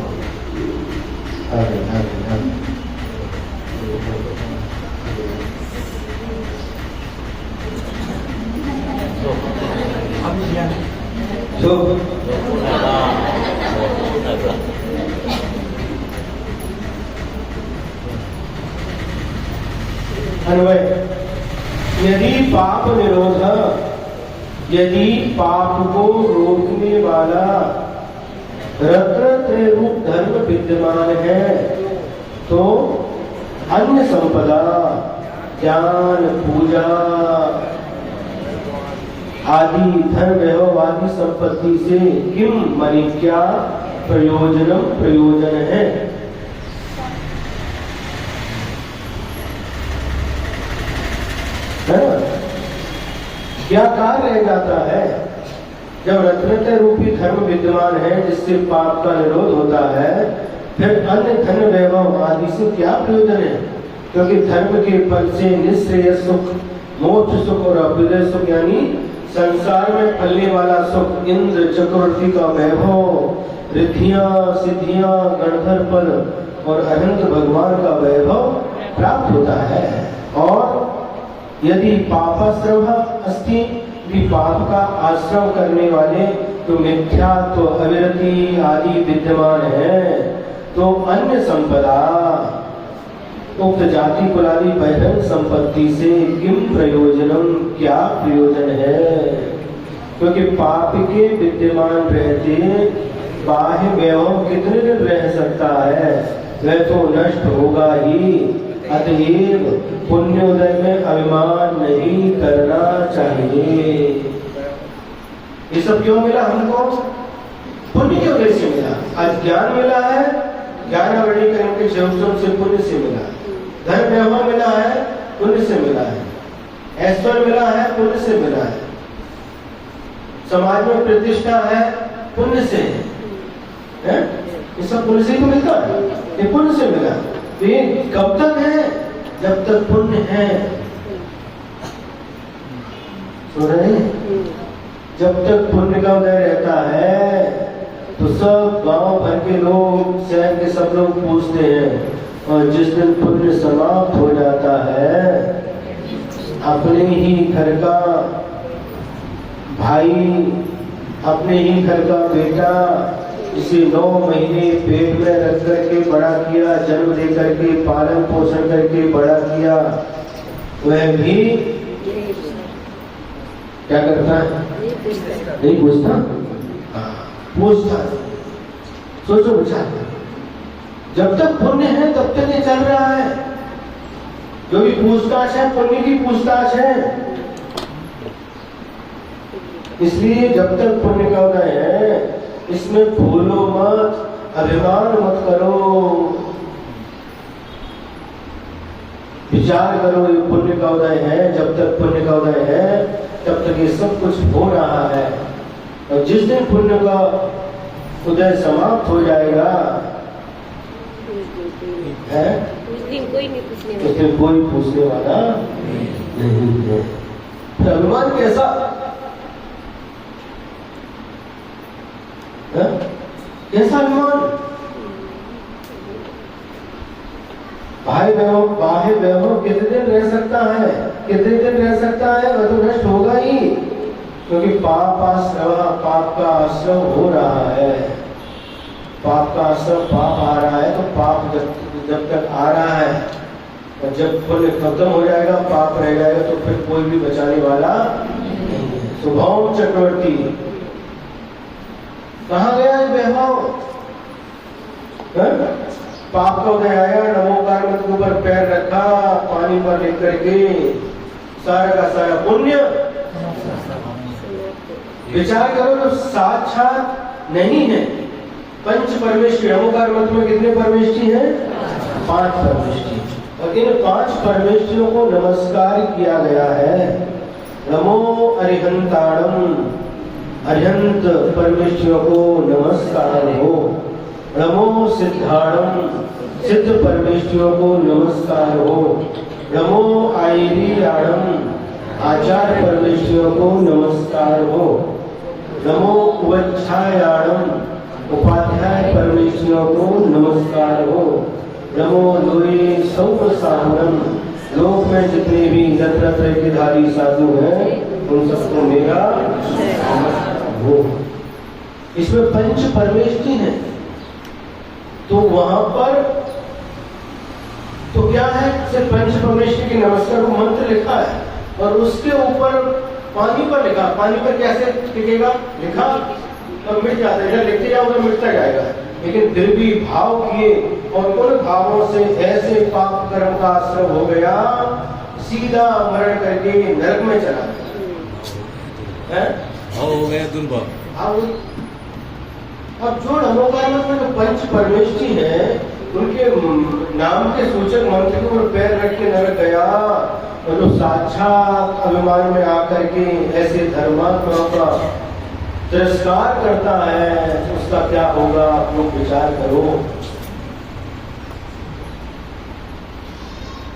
आगे आगे आगे तो अन्वय, यदि पाप निरोध, यदि पाप को रोकने वाला रत्नत्रय रूप धर्म विद्यमान है, तो अन्य संपदा ज्ञान पूजा आदि धन वैभव आदि संपत्ति से किम माने क्या प्रयोजनम प्रयोजन है। क्या कार्य रह जाता है जब रत्नत्रय रूपी धर्म विद्यमान है जिससे पाप का निरोध होता है, फिर अन्य धन वैभव आदि से क्या प्रयोजन है। क्योंकि धर्म के फल से निश्रेय सुख, मोक्ष सुख और अभ्युदय सुख यानी संसार में फलने वाला सुख, इंद्र चक्रवर्ती का वैभव, रिद्धियां सिद्धियां, गणधर पद और अनंत भगवान का वैभव प्राप्त होता है। और यदि पापाश्रम अस्ति, यदि पाप का आश्रम करने वाले तो मिथ्यात्व अविरति आदि विद्यमान है, तो अन्य संपदा उक्त जाति कुलादि बहन संपत्ति से किम प्रयोजनम क्या प्रयोजन है। क्योंकि पाप के विद्यमान रहते बाह्य वैभव कितने दिन रह सकता है, वह तो नष्ट होगा ही। अतएव पुण्योदय में अभिमान नहीं करना चाहिए। ये सब क्यों मिला हमको, पुण्य के वजह से मिला। आज ज्ञान मिला है, ज्ञानावरणीकरण के शब्दों से पुण्य से मिला। धन वैभव मिला है, पुण्य से मिला है। ऐश्वर्य मिला है, पुण्य से मिला है। समाज में प्रतिष्ठा है, पुण्य से है। ये सब पुण्य से तो मिलता है, ये पुण्य से मिला। तो ये कब तक है, जब तक पुण्य है। सुन रहे हैं? जब तक पुण्य का उदय रहता है तो सब गांव भर के लोग, शहर के सब लोग पूछते हैं। और जिस दिन पुण्य समाप्त हो जाता है, अपने ही घर का भाई, अपने ही घर का बेटा, इसे 9 महीने पेट में रख करके बड़ा किया, जन्म दे करके पालन पोषण करके बड़ा किया, वह भी क्या करता है, नहीं पूछता, पूछता। सोचो विचार, जब तक पुण्य है तब तक ये चल रहा है। जो भी पूछताछ है, पुण्य की पूछताछ है। इसलिए जब तक पुण्य का उदय है, इसमें भूलो मत, अभिमान मत करो, विचार करो। ये पुण्य का उदय है, जब तक पुण्य का उदय है तब तक ये सब कुछ हो रहा है। और जिस दिन पुण्य का उदय समाप्त हो जाएगा। है उस दिन कोई नहीं पूछने उस वाला। दिन कोई पूछने वाला नहीं है। तो अनुमान कैसा है? कैसा अनुमान? भाई वैभव कितने दिन रह सकता है? कितने दिन रह सकता है? वह तो नष्ट होगा ही, क्योंकि पाप का आश्रम हो रहा है। पाप का आश्रम, पाप आ रहा है, तो पाप जब तक आ रहा है और जब पुण्य खत्म हो जाएगा, पाप रह जाएगा, तो फिर कोई भी बचाने वाला नहीं है। शुभम चक्रवर्ती कहाँ गया है वैभव? पाप का उदय आया, नमोकार मत के ऊपर पैर रखा, पानी पर लिख करके सारा का सारा पुण्य। विचार करो, तो साक्षात नहीं है। पंच परमेष्ठी, नमोकार मत में कितने परमेष्ठी हैं? 5 परमेष्ठी। और इन 5 परमेष्ठियों को नमस्कार किया गया है। नमो अरिहंताणम, अरिहंत परमेष्ठियों को नमस्कार हो। नमो सिद्धाणम, सिद्ध परमेष्ठियों को नमस्कार हो। नमो आयरीयाणम, आचार्य परमेष्ठियों को नमस्कार हो। नमो उपाध्यायाणम, उपाध्याय परमेष्ठियों को नमस्कार हो। नमो लोये सौप्रसाहनम, लोक में जितने भी रत्न के धारी साधु हैं उन सबको मेरा नमस्कार हो। इसमें पंच परमेष्ठी हैं, तो वहां पर तो क्या है? सिर्फ पंच परमेष्ठी के नमस्कार को मंत्र लिखा है और उसके ऊपर पानी पर लिखा। पानी पर कैसे लिखेगा? लिखा तो मिट जाता है, लिखते जाओ तो मिटता जाएगा। लेकिन फिर भी भाव किए और उन भावों से ऐसे पाप कर्म का आश्रम हो गया, सीधा मरण करके नरक में चला गया। हो गया दुर्भाव। अब जो नमोकार मत में जो पंच परमेष्ठी है, उनके नाम के सूचक मंत्र के ऊपर पैर रख के नरक गया, और जो साक्षात अभिमान में आकर के ऐसे धर्मात्माओं का तिरस्कार करता है, उसका क्या होगा? आप लोग विचार करो।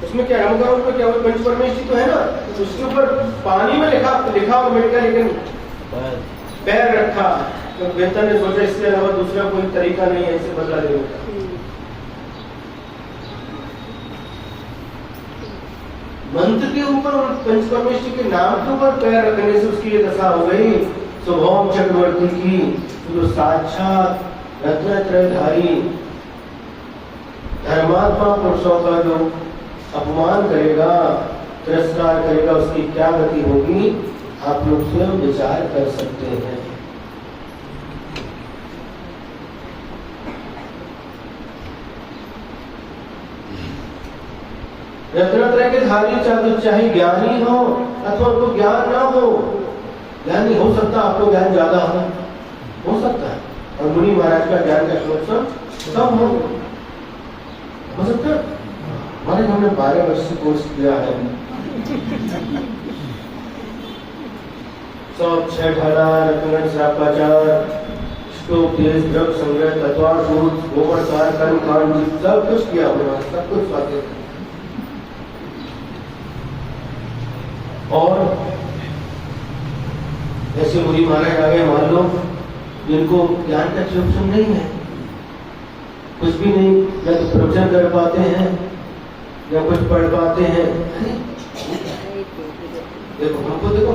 उसमें क्या नमोकार मत में क्या पंच परमेष्ठी तो है ना, उसके ऊपर पानी में लिखा और मिट गया, लेकिन पैर रखा। तो बेहतर ने सोचा इसके अलावा दूसरा कोई तरीका नहीं है इसे बदला देने का। मंत्र के ऊपर और पंच परमेष्ठी के नाम के ऊपर पैर रखने से उसकी ये दशा हो गई स्वभाव चक्रवर्ती की। जो साक्षात रत्नत्रयधारी धर्मात्मा पुरुषों का जो अपमान करेगा, तिरस्कार करेगा, उसकी क्या गति होगी? आप लोग स्वयं विचार कर सकते हैं। रत्नत्रय के धारी चाहे ज्ञानी हो अथवा उनको ज्ञान ना हो, ज्ञानी हो सकता है, आपको ज्ञान ज्यादा हो सकता है, और मुनि महाराज का ज्ञान का स्रोत सब हो सकता है। हमारे हमने 12 वर्ष से कोर्स किया है, सब 6 ढाला रत्न श्रापाचार श्लोकेश द्रव संग्रह तत्वाशोध गोबर सार कर्म कांड सब कुछ किया हुआ, सब कुछ स्वादिष्ट। और ऐसे मुनि महाराज आ गए, मान लो जिनको ज्ञान का क्षोभन नहीं है, कुछ भी नहीं, न तो प्रवचन कर पाते हैं न कुछ पढ़ पाते हैं। देखो हमको, देखो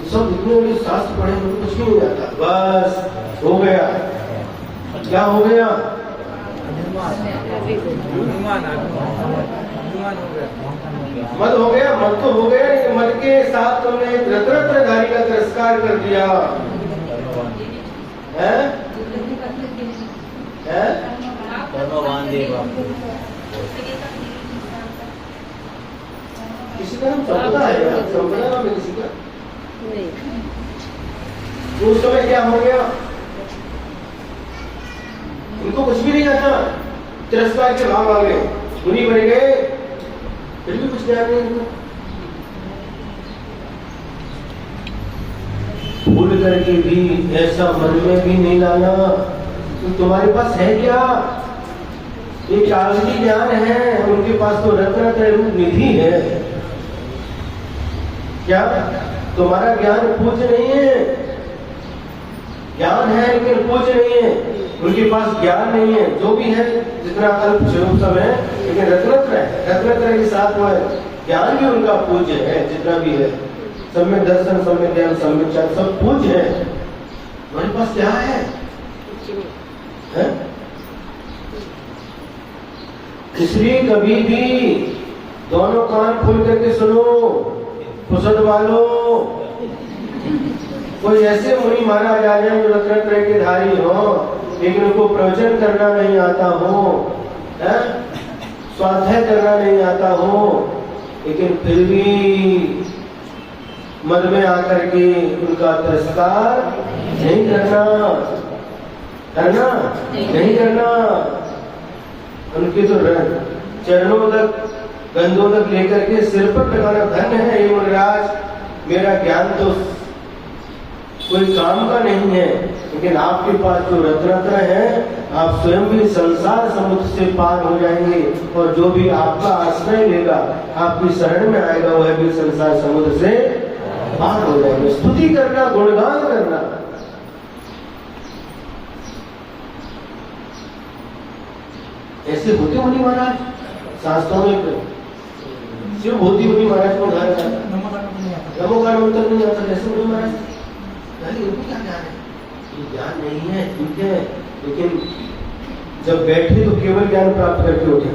सब इतने बड़े शास्त्र पढ़े, उनको कुछ भी नहीं आता, बस हो गया। क्या हो गया? मत हो गया, मत तो हो गया, लेकिन मत के साथ तुमने रत्नत्रयधारी का तिरस्कार कर दिया है? किसी का नाम संपदा है? संपदा नाम है किसी का? तो उस समय क्या हो गया? उनको कुछ भी नहीं आता, तिरस्कार के भाव आ गए, मुनि बन गए, फिर भी कुछ ज्ञान नहीं उनको। भूल करके भी ऐसा मन में भी नहीं लाना तो तुम्हारे पास है क्या? ये कागजी ज्ञान है, उनके पास तो रत्न रूप निधि है। क्या तुम्हारा ज्ञान पूज्य नहीं है? ज्ञान है लेकिन पूज्य नहीं है, उनके पास ज्ञान नहीं है। जो भी है जितना अल्प स्वरूप सब है, लेकिन रत्नत्र है, रत्नत्र के साथ वो है, ज्ञान भी उनका पूज्य है। जितना भी है सम्यक दर्शन, सम्यक ज्ञान, सम्यक चार सब पूज्य है। हमारे पास क्या है? इसलिए कभी भी दोनों कान खोल करके सुनो कुशल वालों। कोई ऐसे मुनि महाराज आ जाए जो रत्न के धारी हो लेकिन उनको प्रवचन करना नहीं आता हो, स्वाध्याय करना नहीं आता हो, लेकिन फिर भी मन में आकर के उनका तिरस्कार नहीं करना, नहीं करना। उनके तो चरणों तक गंधों तक लेकर के सिर पर लगाना धन्य है ये मुनिराज, मेरा ज्ञान तो कोई काम का नहीं है, लेकिन आपके पास जो रत्न है आप स्वयं भी संसार समुद्र से पार हो जाएंगे, और जो भी आपका आश्रय लेगा, आपकी शरण में आएगा, वह भी संसार समुद्र से पार हो जाएंगे। स्तुति करना, गुणगान करना। ऐसे होते मुनि महाराज शास्त्रों में शिव भूति मुनि महाराज को उदाहरण है, नमोकार मंत्र नहीं आता जैसे मुनि महाराज। इनको क्या ज्ञान है? ये ज्ञान नहीं है, ठीक है, लेकिन जब बैठे तो केवल ज्ञान प्राप्त करके उठे।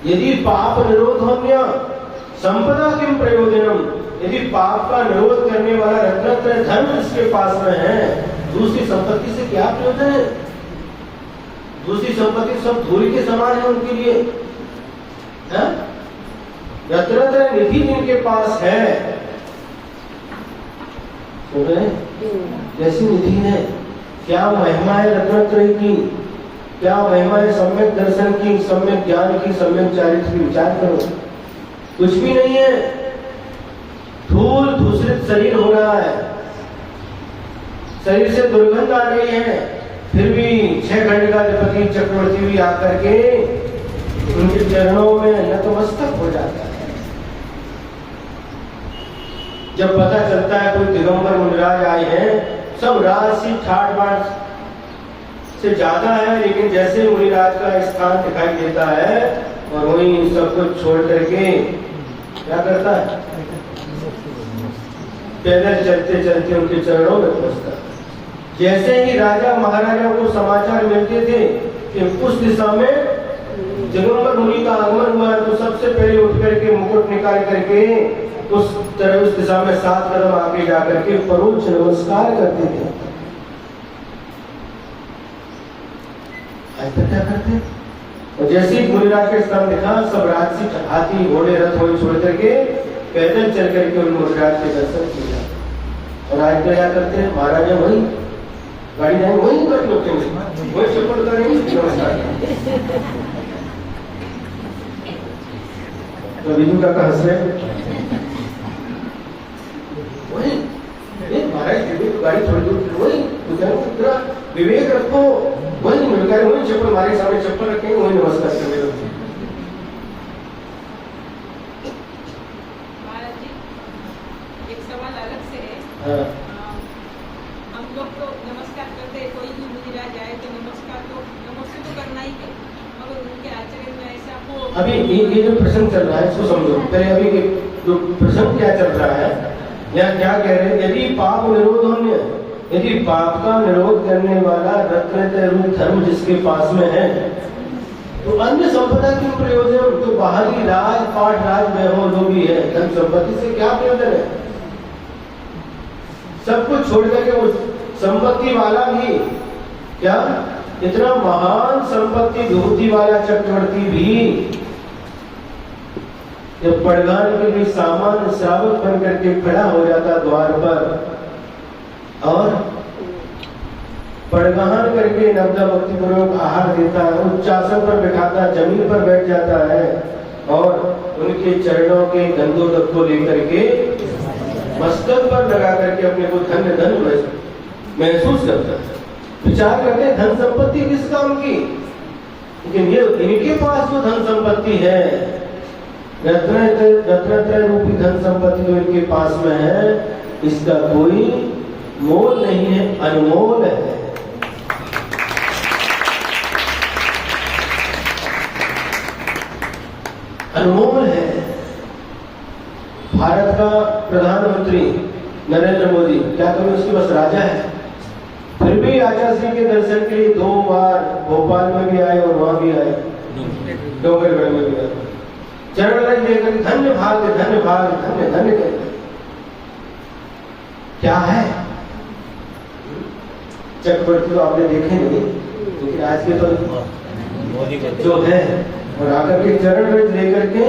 यदि पाप निरोधोन्य संपदा किम प्रयोजनम, यदि पाप का निरोध करने वाला रत्नत्रय धर्म इसके पास में है, दूसरी संपत्ति से क्या प्रयोजन है? दूसरी संपत्ति सब धूल के समान है उनके लिए। रत्नत्रय निधि जिनके पास है, सुन रहे जैसी निधि है, क्या महिमा है रत्नत्रय की, क्या महिमा है सम्यक दर्शन की, सम्यक ज्ञान की, सम्यक चारित्र की। विचार करो, कुछ भी नहीं है। धूल दूषित शरीर हो रहा है, शरीर से दुर्गंध आ रही है, फिर भी 6 खंड का अधिपति चक्रवर्ती भी आकर के उनके चरणों में नतमस्तक हो जाता है। जब पता चलता है कोई दिगंबर मुनिराज आए हैं, सब राजसी ठाट बाट से ज्यादा है, लेकिन जैसे मुनिराज का स्थान दिखाई देता है और वहीं सब कुछ छोड़ करके क्या करता है? पैदल चलते चलते उनके चरणों में पहुंचता है। जैसे ही राजा महाराजा को समाचार मिलते थे कि उस दिशा में दिगंबर मुनि का आगमन हुआ है, तो सबसे पहले उठ करके मुकुट निकाल करके उस दिशा में 7 कदम आगे जाकर के परोक्ष नमस्कार करते थे। आज तक क्या करते हैं? और जैसे ही मुनिराज के स्थान दिखा, सब राजसी हाथी घोड़े रथ वही छोड़ करके पैदल चल करके उन मुनिराज के दर्शन किया। और आज क्या करते हैं? महाराजा वही गाड़ी जाएंगे, वही कर लोग वही चप्पल करेंगे, नमस्कार। तो बीजू का हंस रहे वही महाराज गाड़ी थोड़ी दूर वही विवेक रखो, वही मिलकर वही चप्पल हमारे सामने चप्पल रखेंगे, वही नमस्कार करने लगते। महाराज जी, एक सवाल अलग से है। हाँ। हम लोग तो नमस्कार करते हैं, कोई भी मुनिराज आए तो नमस्कार तो नमस्ते तो करना ही है, मगर उनके आचरण में ऐसा हो। अभी ये जो प्रसंग चल रहा है इसको समझो पहले। अभी जो प्रसंग क्या चल रहा है, या क्या कह रहे हैं? यदि पाप निरोध होने, यदि पाप का निरोध करने वाला रत्नत्रय रूप धर्म जिसके पास में है, तो अन्य संपदा की प्रयोजन, तो बाहरी राज पाठ राज वैभव जो भी है धन संपत्ति से क्या प्रयोजन है? सब कुछ छोड़ करके उस संपत्ति वाला भी क्या इतना महान संपत्ति विभूति वाला चक्रवर्ती भी जब पड़गान के लिए सामान्य श्रावक बन करके खड़ा हो जाता द्वार पर और पड़गान करके नवदा भक्ति पूर्वक आहार देता है, उच्चासन पर बैठाता, जमीन पर बैठ जाता है, और उनके चरणों के गंधोदक को लेकर के मस्तक पर लगा करके अपने को धन्य धन्य महसूस करता है। विचार करते हैं धन संपत्ति किस काम की, लेकिन ये इनके पास जो धन संपत्ति है, रत्नत्रय रूपी धन संपत्ति जो इनके पास में है, इसका कोई मोल नहीं है, अनमोल है। अनमोल है। भारत का प्रधानमंत्री नरेंद्र मोदी, क्या करें, उसके पास राजा है, फिर भी राजा श्री के दर्शन के लिए 2 बार भोपाल में भी आए और वहां भी आए, डोंगरगढ़ में भी आए, चरण रज लेकर धन्य भाग्य धन्य भाग्य धन्य धन्य कहते। क्या है चक्रवर्ती तो आपने देखे नहीं, लेकिन आज के तो जो है, और आकर के चरण रज लेकर के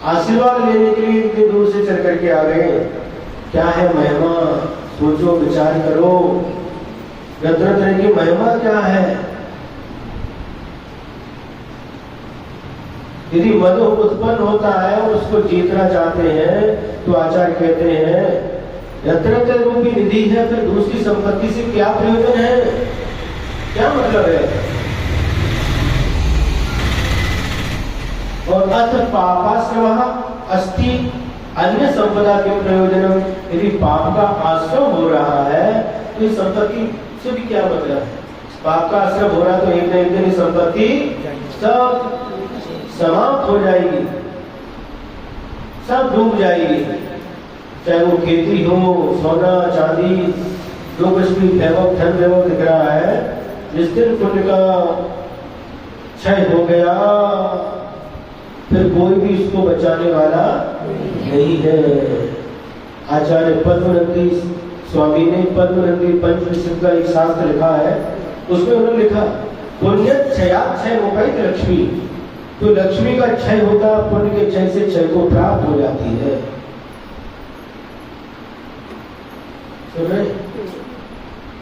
आशीर्वाद लेने के लिए इतनी दूर से चल करके आ गए। क्या है महिमा, सोचो विचार करो, रत्नत्रय की महिमा क्या है। यदि मद उत्पन्न होता है और उसको जीतना चाहते हैं तो आचार्य कहते हैं रत्नत्रय रूपी निधि है, फिर दूसरी संपत्ति से क्या प्रयोजन है, क्या मतलब है। और अथ पापाश्रम अस्ति अन्य संपदा के प्रयोजन, यदि पाप का आश्रम हो रहा है तो इस संपत्ति से भी क्या मतलब है। पाप का आश्रम हो रहा तो एक न एक दिन संपत्ति सब समाप्त हो जाएगी, सब डूब जाएगी, चाहे वो खेती हो, सोना चांदी, जो कुछ भी वैभव धन वैभव दिख रहा है, जिस दिन पुण्य का क्षय हो गया फिर कोई भी इसको बचाने वाला नहीं है। आचार्य पद्मनंदी स्वामी ने पद्मनंदी पंचविंशति का एक शास्त्र लिखा है, उसमें उन्होंने लिखा पुण्य क्षयाक्षय मोहित लक्ष्मी, तो लक्ष्मी का क्षय होता, पुण्य के क्षय से क्षय को प्राप्त हो जाती है। सुन रहे?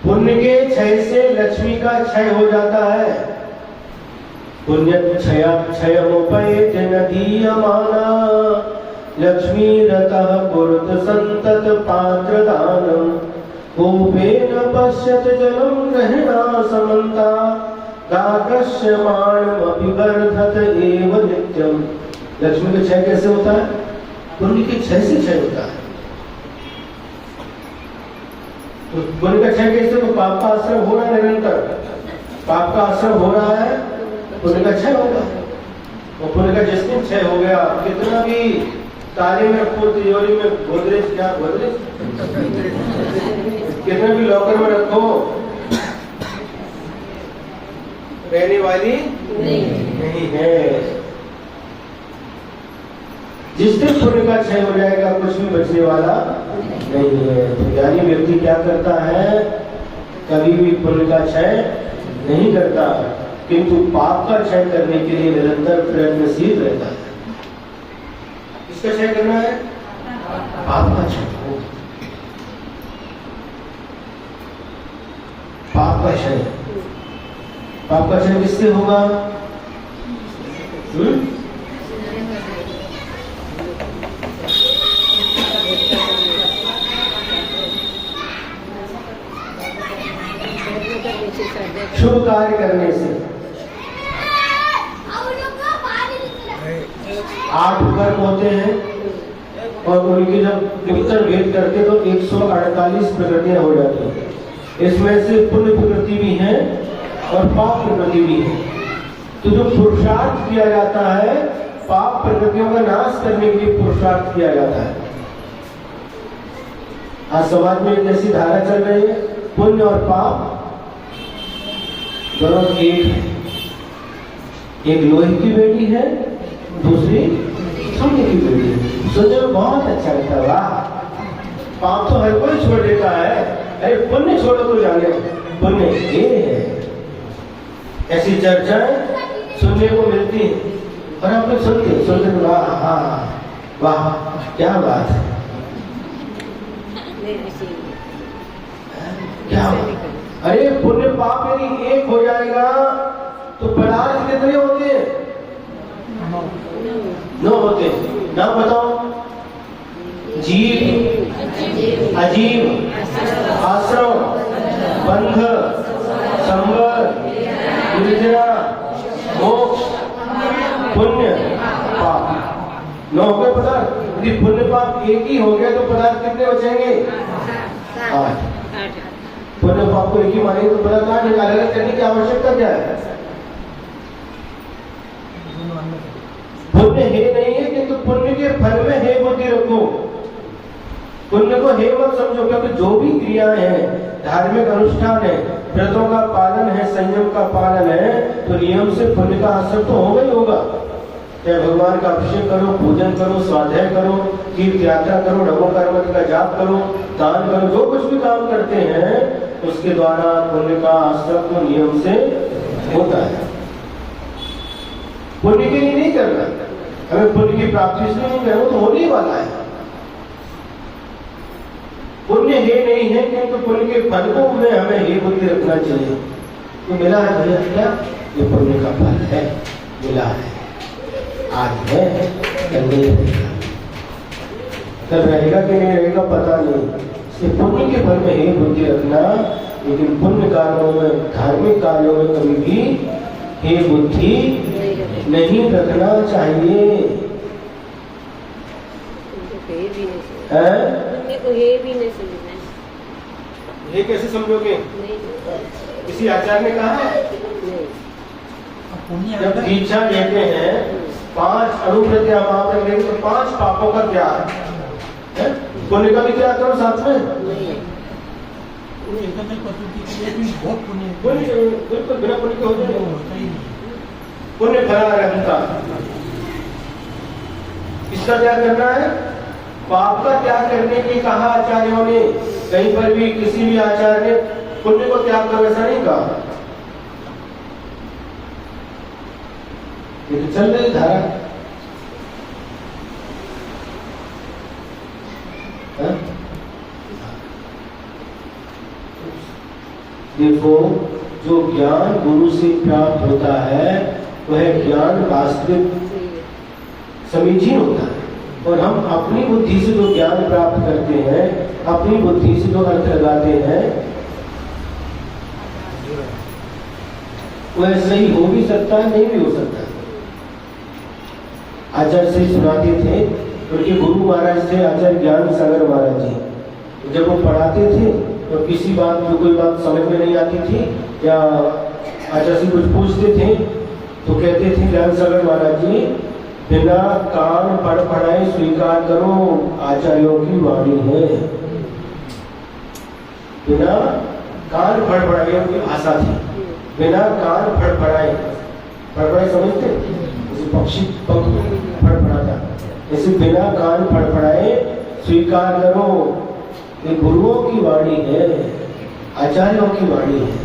पुण्य के क्षय से लक्ष्मी का क्षय हो जाता है। पुण्य क्षयमुपैत नदीयमाना लक्ष्मी रतः कुरुत संतत पात्र दानम कूपेन पश्यत जलम ग्रहिणा समन्ता दाकश्यमाणमपि वर्धत एव नित्यम। लक्ष्मी का क्षय कैसे होता है? पुण्य के क्षय से क्षय होता है। तो पुण्य का क्षय कैसे? तो पाप का आश्रम हो रहा है, निरंतर पाप का आश्रम हो रहा है, पुण्य का क्षय होगा। और पुण्य का जिस दिन क्षय हो गया, कितना भी ताले में रखो, तिजोरी में, गोदरेज, क्या गोदरेज, कितना भी लॉकर में रखो, रहने वाली नहीं है। जिस दिन पुण्य का क्षय हो जाएगा कुछ भी बचने वाला नहीं है। तो ज्ञानी व्यक्ति क्या करता है? कभी भी पुण्य का क्षय नहीं करता, किंतु पाप का क्षय करने के लिए निरंतर प्रयत्नशील रहता है। किसका क्षय करना है? पाप का क्षय। पाप का क्षय, पाप का क्षय किससे होगा? शुभ कार्य करने से। 8 कर्म होते हैं और उनकी जब उत्तर भेद करके तो 148 प्रकृतियां हो जाती हैं। इसमें से पुण्य प्रकृति भी है और पाप प्रकृति भी है। तो जो पुरुषार्थ किया जाता है, पाप प्रकृतियों का नाश करने के लिए पुरुषार्थ किया जाता है। आज समाज में एक ऐसी धारा चल रही है, पुण्य और पाप दोनों एक है। एक लोहे की बेटी है, दूसरी सोने की बेटी है। सुनने में बहुत अच्छा लगता है, वाह। पाप तो हर कोई छोड़ देता है, अरे पुण्य छोड़ो तो जाने पुण्य ये है। ऐसी चर्चाएं सुनने को मिलती है और आप लोग सुनते वाह वाह क्या बात है, क्या बात। अरे पुण्य पाप यदि एक हो जाएगा तो पदार्थ कितने होते हैं? नौ होते हैं। नाम बताओ। जीव, अजीव, आश्रम, बंध, संवर, निर्जरा, मोक्ष, पुण्य, पाप। 9 हो गए पदार्थ। यदि पुण्य पाप एक ही हो गया तो पदार्थ कितने बचेंगे? 8। पुण्य पाप को एक ही मानेंगे तो पदार्थ 8 निकाल। अलग करने की आवश्यकता क्या है? पुण्य हे नहीं है, किंतु पुण्य के फल में हे बुद्धि रखो। पुण्य को हे मत समझो, क्योंकि जो भी क्रियाएं हैं, धार्मिक अनुष्ठान है, व्रतों का पालन है, संयम का पालन है, तो नियम से पुण्य का असर तो होगा ही होगा। चाहे भगवान का अभिषेक करो, पूजन करो, स्वाध्याय करो, तीर्थ यात्रा करो, नमोकर्म का जाप करो, दान करो, जो कुछ भी काम करते हैं उसके द्वारा पुण्य का असर तो नियम से होता है। पुण्य के लिए नहीं करना, हमें पुण्य की प्राप्ति इसलिए नहीं करना, तो होने ही वाला है। पुण्य हे नहीं है, किंतु पुण्य के फल को में हमें हे बुद्धि रखना चाहिए। तो मिला है भैया क्या? ये पुण्य का फल है, मिला है, आज है, कल नहीं रहेगा, कल रहेगा कि नहीं रहेगा पता नहीं। इसलिए पुण्य के फल में हे बुद्धि रखना, लेकिन पुण्य कार्यों में, धार्मिक कार्यों में कभी भी हे बुद्धि नहीं रखना चाहिए। पुण्य को हे भी नहीं समझना है। ये कैसे समझोगे? किसी आचार्य ने कहा है जब दीक्षा लेते हैं 5 अनुप्रत्या मात्र लेंगे तो 5 पापों का त्याग है। पुण्य का भी त्याग करो साथ में। बिल्कुल बिना पुण्य के हो जाए। पुण्य फला रहता, किसका त्याग करना है? पाप का त्याग करने की कहा आचार्यों ने। कहीं पर भी किसी भी आचार्य ने पुण्य को त्याग करो ऐसा नहीं कहा। ये तो चल रही धारा है? देखो, जो ज्ञान गुरु से प्राप्त होता है वह ज्ञान वास्तविक समीचीन होता है, और हम अपनी बुद्धि से जो ज्ञान प्राप्त करते हैं, अपनी बुद्धि से जो अर्थ लगाते हैं, वह सही हो भी सकता है, नहीं भी हो सकता। आचार्य से सुनाते थे, उनके गुरु महाराज थे आचार्य ज्ञान सागर महाराज जी। जब वो पढ़ाते थे तो किसी बात में कोई बात समझ में नहीं आती थी या आचार्य से कुछ पूछते थे तो कहते थे ज्ञान सागर महाराज जी, बिना कान पढ़ पढ़ाए स्वीकार करो, आचार्यों की वाणी है। बिना कान पढ़ पढ़ाए, उनकी भाषा थी, बिना कान पढ़ पढ़ाए समझते, जैसे पक्षी पंख फड़फड़ाता, ऐसे बिना कान फड़फड़ाए स्वीकार करो। ये गुरुओं की वाणी है, आचार्यों की वाणी है।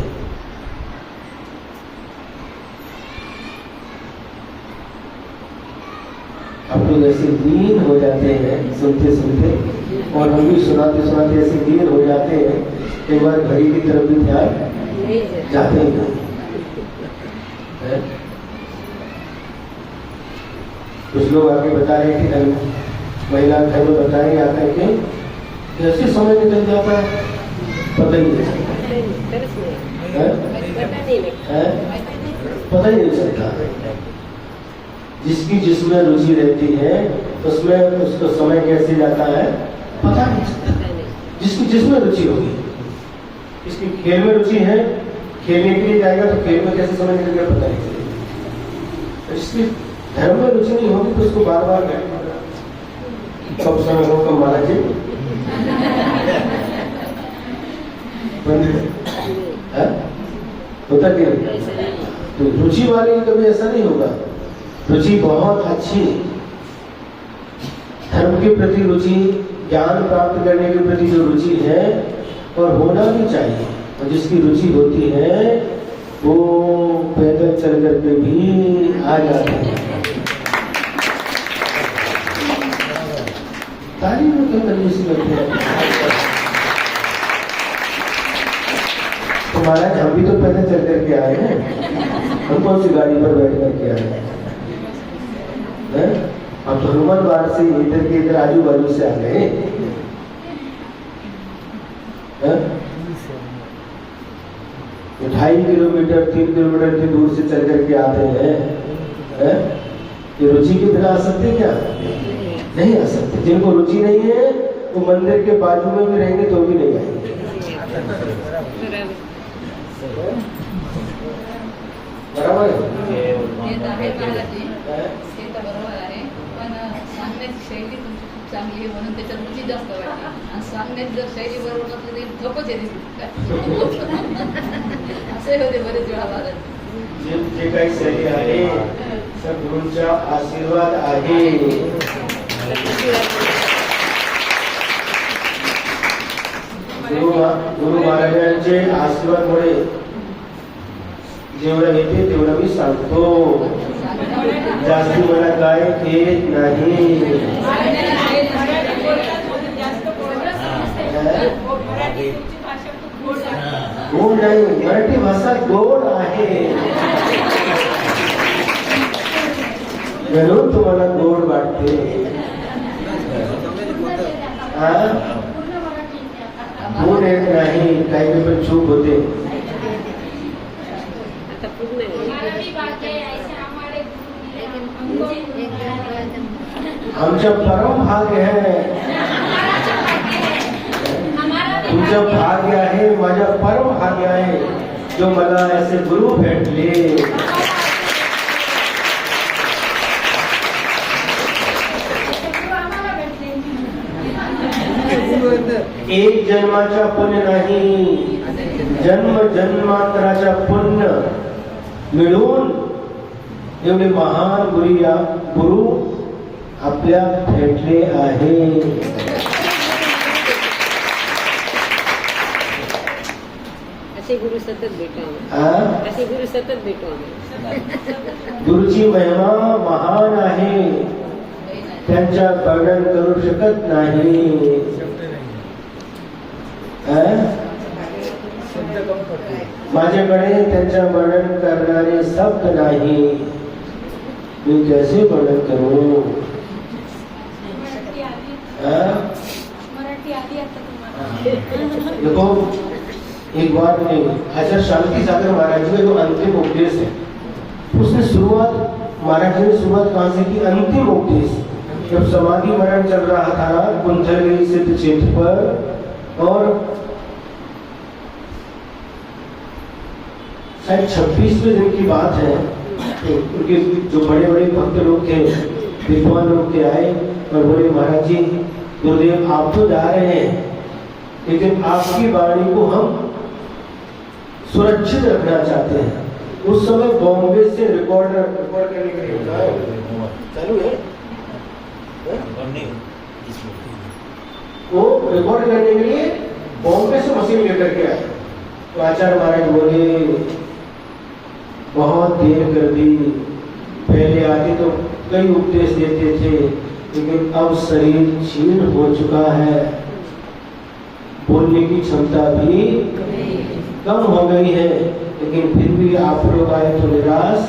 आप लोग ऐसे लीन हो जाते हैं सुनते सुनते, और हम भी सुनाते सुनाते ऐसे लीन हो जाते हैं, एक बार घड़ी की तरफ भी ध्यान जाते ही नहीं। कुछ लोग आगे बता रहे थे, महिला घर में बता रही आकर के कैसे समय निकल जाता है पता ही नहीं पता ही नहीं चलता। जिसकी जिसमें रुचि रहती है उसमें उसको समय कैसे जाता है पता नहीं चलता। जिसकी जिसमें रुचि होगी, इसकी खेल में रुचि है, खेलने के लिए जाएगा तो खेल में कैसे समय निकल गया पता नहीं चलेगा। जिसकी धर्म में रुचि नहीं होगी तो उसको बार बार कब समय हो कब मारा जी होता क्या? तो रुचि वाले कभी ऐसा नहीं होगा। रुचि बहुत अच्छी, धर्म के प्रति रुचि, ज्ञान प्राप्त करने के प्रति जो रुचि है और होना भी चाहिए। और जिसकी रुचि होती है वो पैदल चल करके भी आ जाते हैं। तारीफ में क्या करने से करते हैं? तो महाराज हम भी तो पैदल चल करके आए हैं, हम कौन सी गाड़ी पर बैठ करके आए हैं? हैं? अब तो हनुमान बाग से इधर के इधर आजू बाजू से आ गए हैं? 2.5 किलोमीटर 3 किलोमीटर की दूर से चल करके आते हैं। ये रुचि की बिना आ सकते क्या? नहीं आ सकते। जिनको रुचि नहीं है वो मंदिर के बाजू में भी रहेंगे तो भी नहीं आएंगे। बराबर है? हे तर आहे महाराजी, हे तर बरोबर आहे, पण सांगण्याची शैली तुमची खूप चांगली आहे म्हणून त्याच्यात रुची जास्त वाटते. आणि सांगण्याची जर शैली बरोबर नसली तरी झोपच येते. असे होते बरेच वेळा महाराज. जे काही शैली आहे सब गुरूंचा आशीर्वाद आहे. गुरु महाराजांचे आशीर्वादमुळे जेवढं येते तेवढं मी सांगतो. जास्ती मला काय येत नाही. गोड नाही, मराठी भाषा गोड आहे म्हणून तुम्हाला गोड वाटते. गोड येत नाही, काही पण चूक होते. आता पूर्ण आमचा परम भाग्य आहे. तुमचं भाग्य आहे, माझ्या परम भाग्य आहे जो मला असे गुरु भेटले. एक जन्माचा पुण्य नाही, जन्म जन्मांतराचा पुण्य मिळून एवढे महान गुरु आपल्या भेटले आहे. असे गुरु सतत भेटू असे गुरु सतत भेटू गुरुची महिमा महान आहे, त्यांच्या वर्णन करू शकत नाही. माझ्याकडे त्यांच्या वर्णन करणारे शब्द नाही. मी कैसे वर्णन करू? देखो एक बात नहीं, आचार्य शांति सागर महाराज जी का जो अंतिम उपदेश है उसने शुरुआत महाराज जी ने शुरुआत कहाँ से की? अंतिम उपदेश जब समाधि मरण चल रहा था कुंजलगिरी सिद्ध क्षेत्र पर, और शायद 26वें दिन की बात है. उनके जो बड़े बड़े भक्त लोग थे, विद्वान लोग थे, आए और बोले महाराज जी गुरुदेव आप तो जा रहे हैं लेकिन आपकी वाणी को हम सुरक्षित रखना चाहते हैं. उस समय बॉम्बे से रिकॉर्ड करने के लिए चालू है वो रिकॉर्ड करने के लिए बॉम्बे से मशीन लेकर के आए. तो आचार्य महाराज बोले बहुत देर कर दी, पहले आते तो कई उपदेश देते थे लेकिन अब शरीर क्षीण हो चुका है, बोलने की क्षमता भी कम हो गई है, लेकिन फिर भी आप लोग आए तो निराश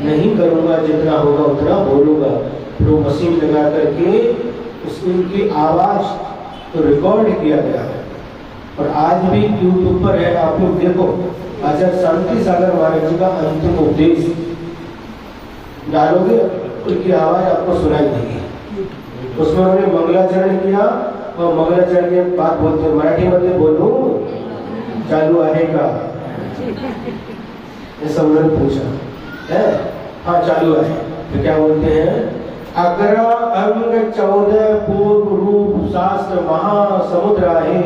नहीं करूंगा, जितना होगा उतना बोलूंगा. फिर वो मशीन लगा करके उसकी आवाज तो रिकॉर्ड किया गया है और आज भी यूट्यूब पर है, आप लोग देखो. आचार्य शांति सागर महाराज जी का अंतिम उपदेश डालोगे उनकी आवाज आपको सुनाई देगी. उसमें उन्होंने मंगलाचरण किया और मंगलाचरण के बात बोलते मराठी मध्ये बोलू चालू आहे का ऐसा उन्होंने पूछा है. हाँ चालू है. तो क्या बोलते हैं? 11 अंग 14 पूर्व रूप शास्त्र महासमुद्र आहे,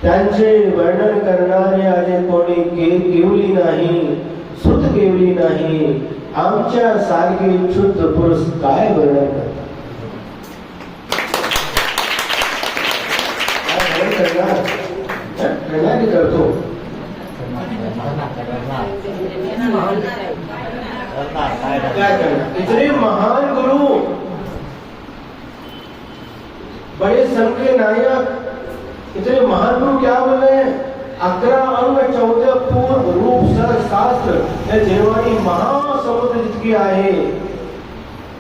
त्यांचे वर्णन करणारे आजे कोणी केवली नाही, श्रुत केवली नाही. आमच्या सारखे शुद्ध पुरुष काय वर्णन करतात? करणार करतो. क्या करना? इतने महान गुरु, बड़े संघ के नायक, इतने महान गुरु क्या बोल रहे हैं? 11 अंग 14 पूर्व रूप शास्त्र हे जेव्हाही महासमुद्र जितकी आहे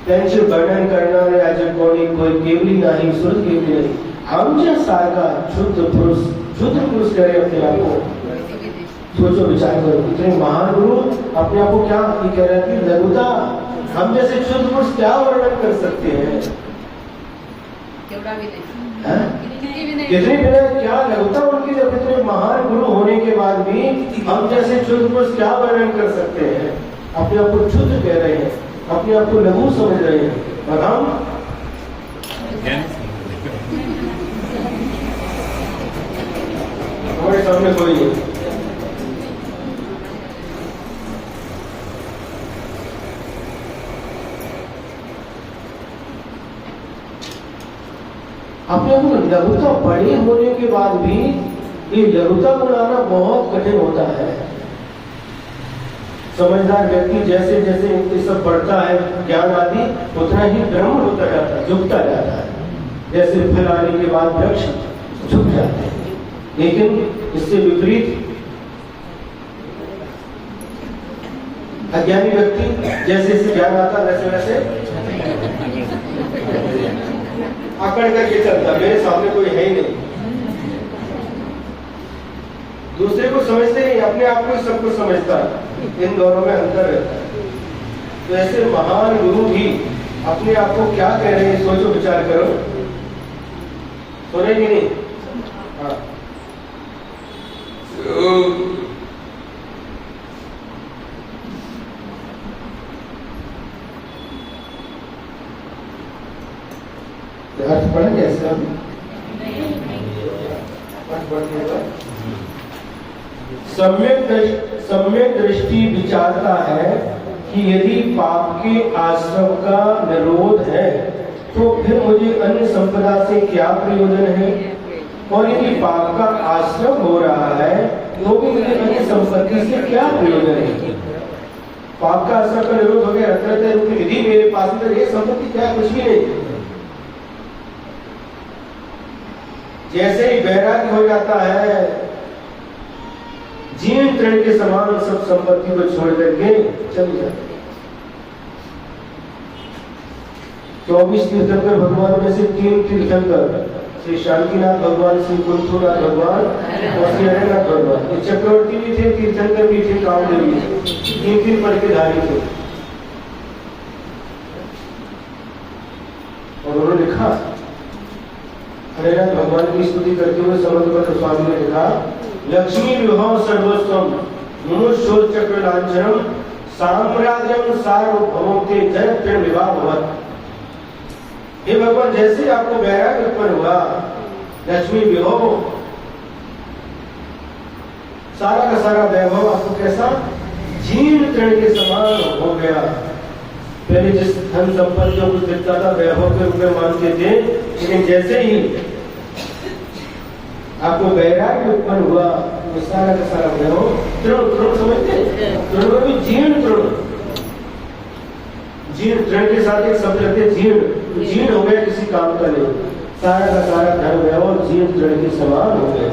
त्यांचे वर्णन करणारे कोणी केवली नाही, सुरत केवली नाही. आमच्या सारखा शुद्ध पुरुष करे अपने आप को. सोचो विचार करो, इतने महान गुरु अपने आप को क्या कह रहे हैं कि लघुता. हम जैसे शुद्ध पुरुष क्या वर्णन कर सकते हैं? केवढा भी नाही. कितनी भी क्या लघुता उनकी, जब इतने महान गुरु होने के बाद भी हम जैसे शुद्ध पुरुष क्या वर्णन कर सकते हैं? अपने आप को शुद्ध कह रहे हैं, अपने आप को लघु समझ रहे हैं. और हम हमारे सामने कोई नहीं. अपने आप को लघुता बड़े होने के बाद भी ये लघुता को लाना बहुत कठिन होता है. समझदार व्यक्ति जैसे जैसे ये सब बढ़ता है ज्ञान आदि, उतना ही ब्रह्म होता जाता है, झुकता जाता है. जैसे फल आने के बाद वृक्ष झुक जाते हैं. लेकिन इससे विपरीत अज्ञानी व्यक्ति जैसे जैसे ज्ञान आता वैसे वैसे आकड़ करके चलता, मेरे सामने कोई है ही नहीं. दूसरे को समझते नहीं, अपने आप को ही सब कुछ समझता है. इन दोनों में अंतर रहता है. तो ऐसे महान गुरु भी अपने आप को क्या कह रहे हैं, सोचो विचार करो. सुने कि नहीं? हाँ. अर्थ पढ़ा कैसे हम? सम्यक दृष्टि विचारता है कि यदि पाप के आश्रम का निरोध है तो फिर मुझे अन्य संपदा से क्या प्रयोजन है, और यदि पाप का आश्रम हो रहा है तो भी मुझे अन्य संपत्ति से क्या प्रयोजन है. पाप का आश्रम का निरोध हो गया, रत्न रूपी निधि मेरे पास में, ये संपत्ति क्या, कुछ भी नहीं. जैसे ही वैराग्य हो जाता है, जीर्ण तृण के समान सब संपत्ति को छोड़ करके चल जाते. 24 तीर्थंकर भगवान में से 3 तीर्थंकर, श्री शांतिनाथ भगवान, श्री कुंथुनाथ भगवान और श्री हरिनाथ भगवान. ये चक्रवर्ती भी थे, तीर्थंकर भी थे, कामदेव भी थे. 3 पद के धारी थे. और उन्होंने लिखा, हरिनाथ भगवान की स्तुति करते हुए समर्थ स्वामी ने लिखा, लक्ष्मी विभव सर्वस्वम मुमुक्षु चक्र लांछनम साम्राज्यम सार्वभौमते जन विवाह भवत्. हे भगवान, जैसे आपको वैराग्य उत्पन्न हुआ, लक्ष्मी विभव, सारा का सारा वैभव आपको कैसा जीर्ण तृण के समान हो गया. पहले जिस धन संपत्ति को कुछ दिखता था वैभव के रूप में मानते थे, लेकिन जैसे ही आपको वैराग्य उत्पन्न हुआ तो सारा का सारा वैभव तृण समझते हैं, तृण में भी जीर्ण तृण, जीर्ण तृण के साथ एक शब्द रखते जीर्ण, जीर्ण हो गया, किसी काम का नहीं. सारा का सारा धन वैभव जीर्ण तृण के समान हो गया.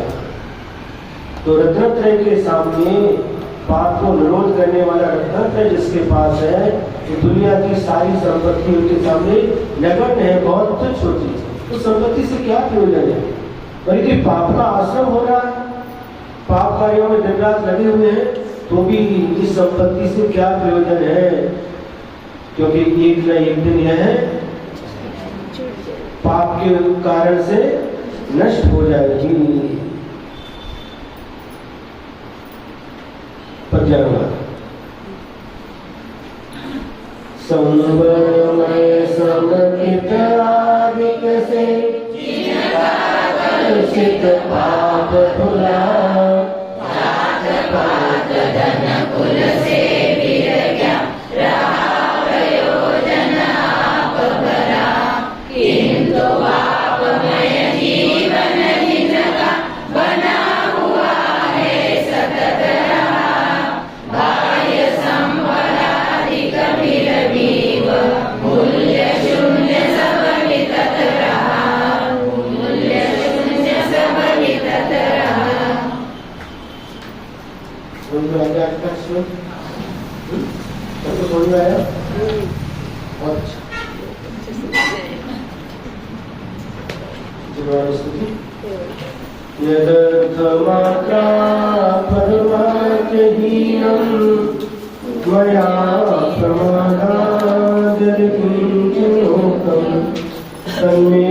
तो रत्नत्रय के सामने पाप को निरोध करने वाला रत्नत्रय जिसके पास है, तो दुनिया की सारी संपत्ति उनके सामने नगण्य है, बहुत तुच्छ होती है. तो संपत्ति से क्या प्रयोजन है? बल्कि पाप का आश्रम हो रहा है, पाप कार्यों में दिन रात लगे हुए हैं, तो भी इस संपत्ति से क्या प्रयोजन है? क्योंकि एक न एक दिन यह पाप के कारण से नष्ट हो जाएगी. संवरमय समकित आदिक से चित पाप धुला, कुल से वीर क्या रहा प्रयोजन आप भरा, किंतु पापमय जीवन जिनका बना हुआ है सतत रहा, बाह्य संपदाधिक विरवीव मूल्य शून्य सब वितत रहा, मूल्य शून्य सब वितत रहा. सबको समझ में आया? अच्छा. तुम्हारी स्तुति यदर्थमात्रा परमार्थहीनं मया प्रमादाद् किञ्चिन्नोक्तं तन्मे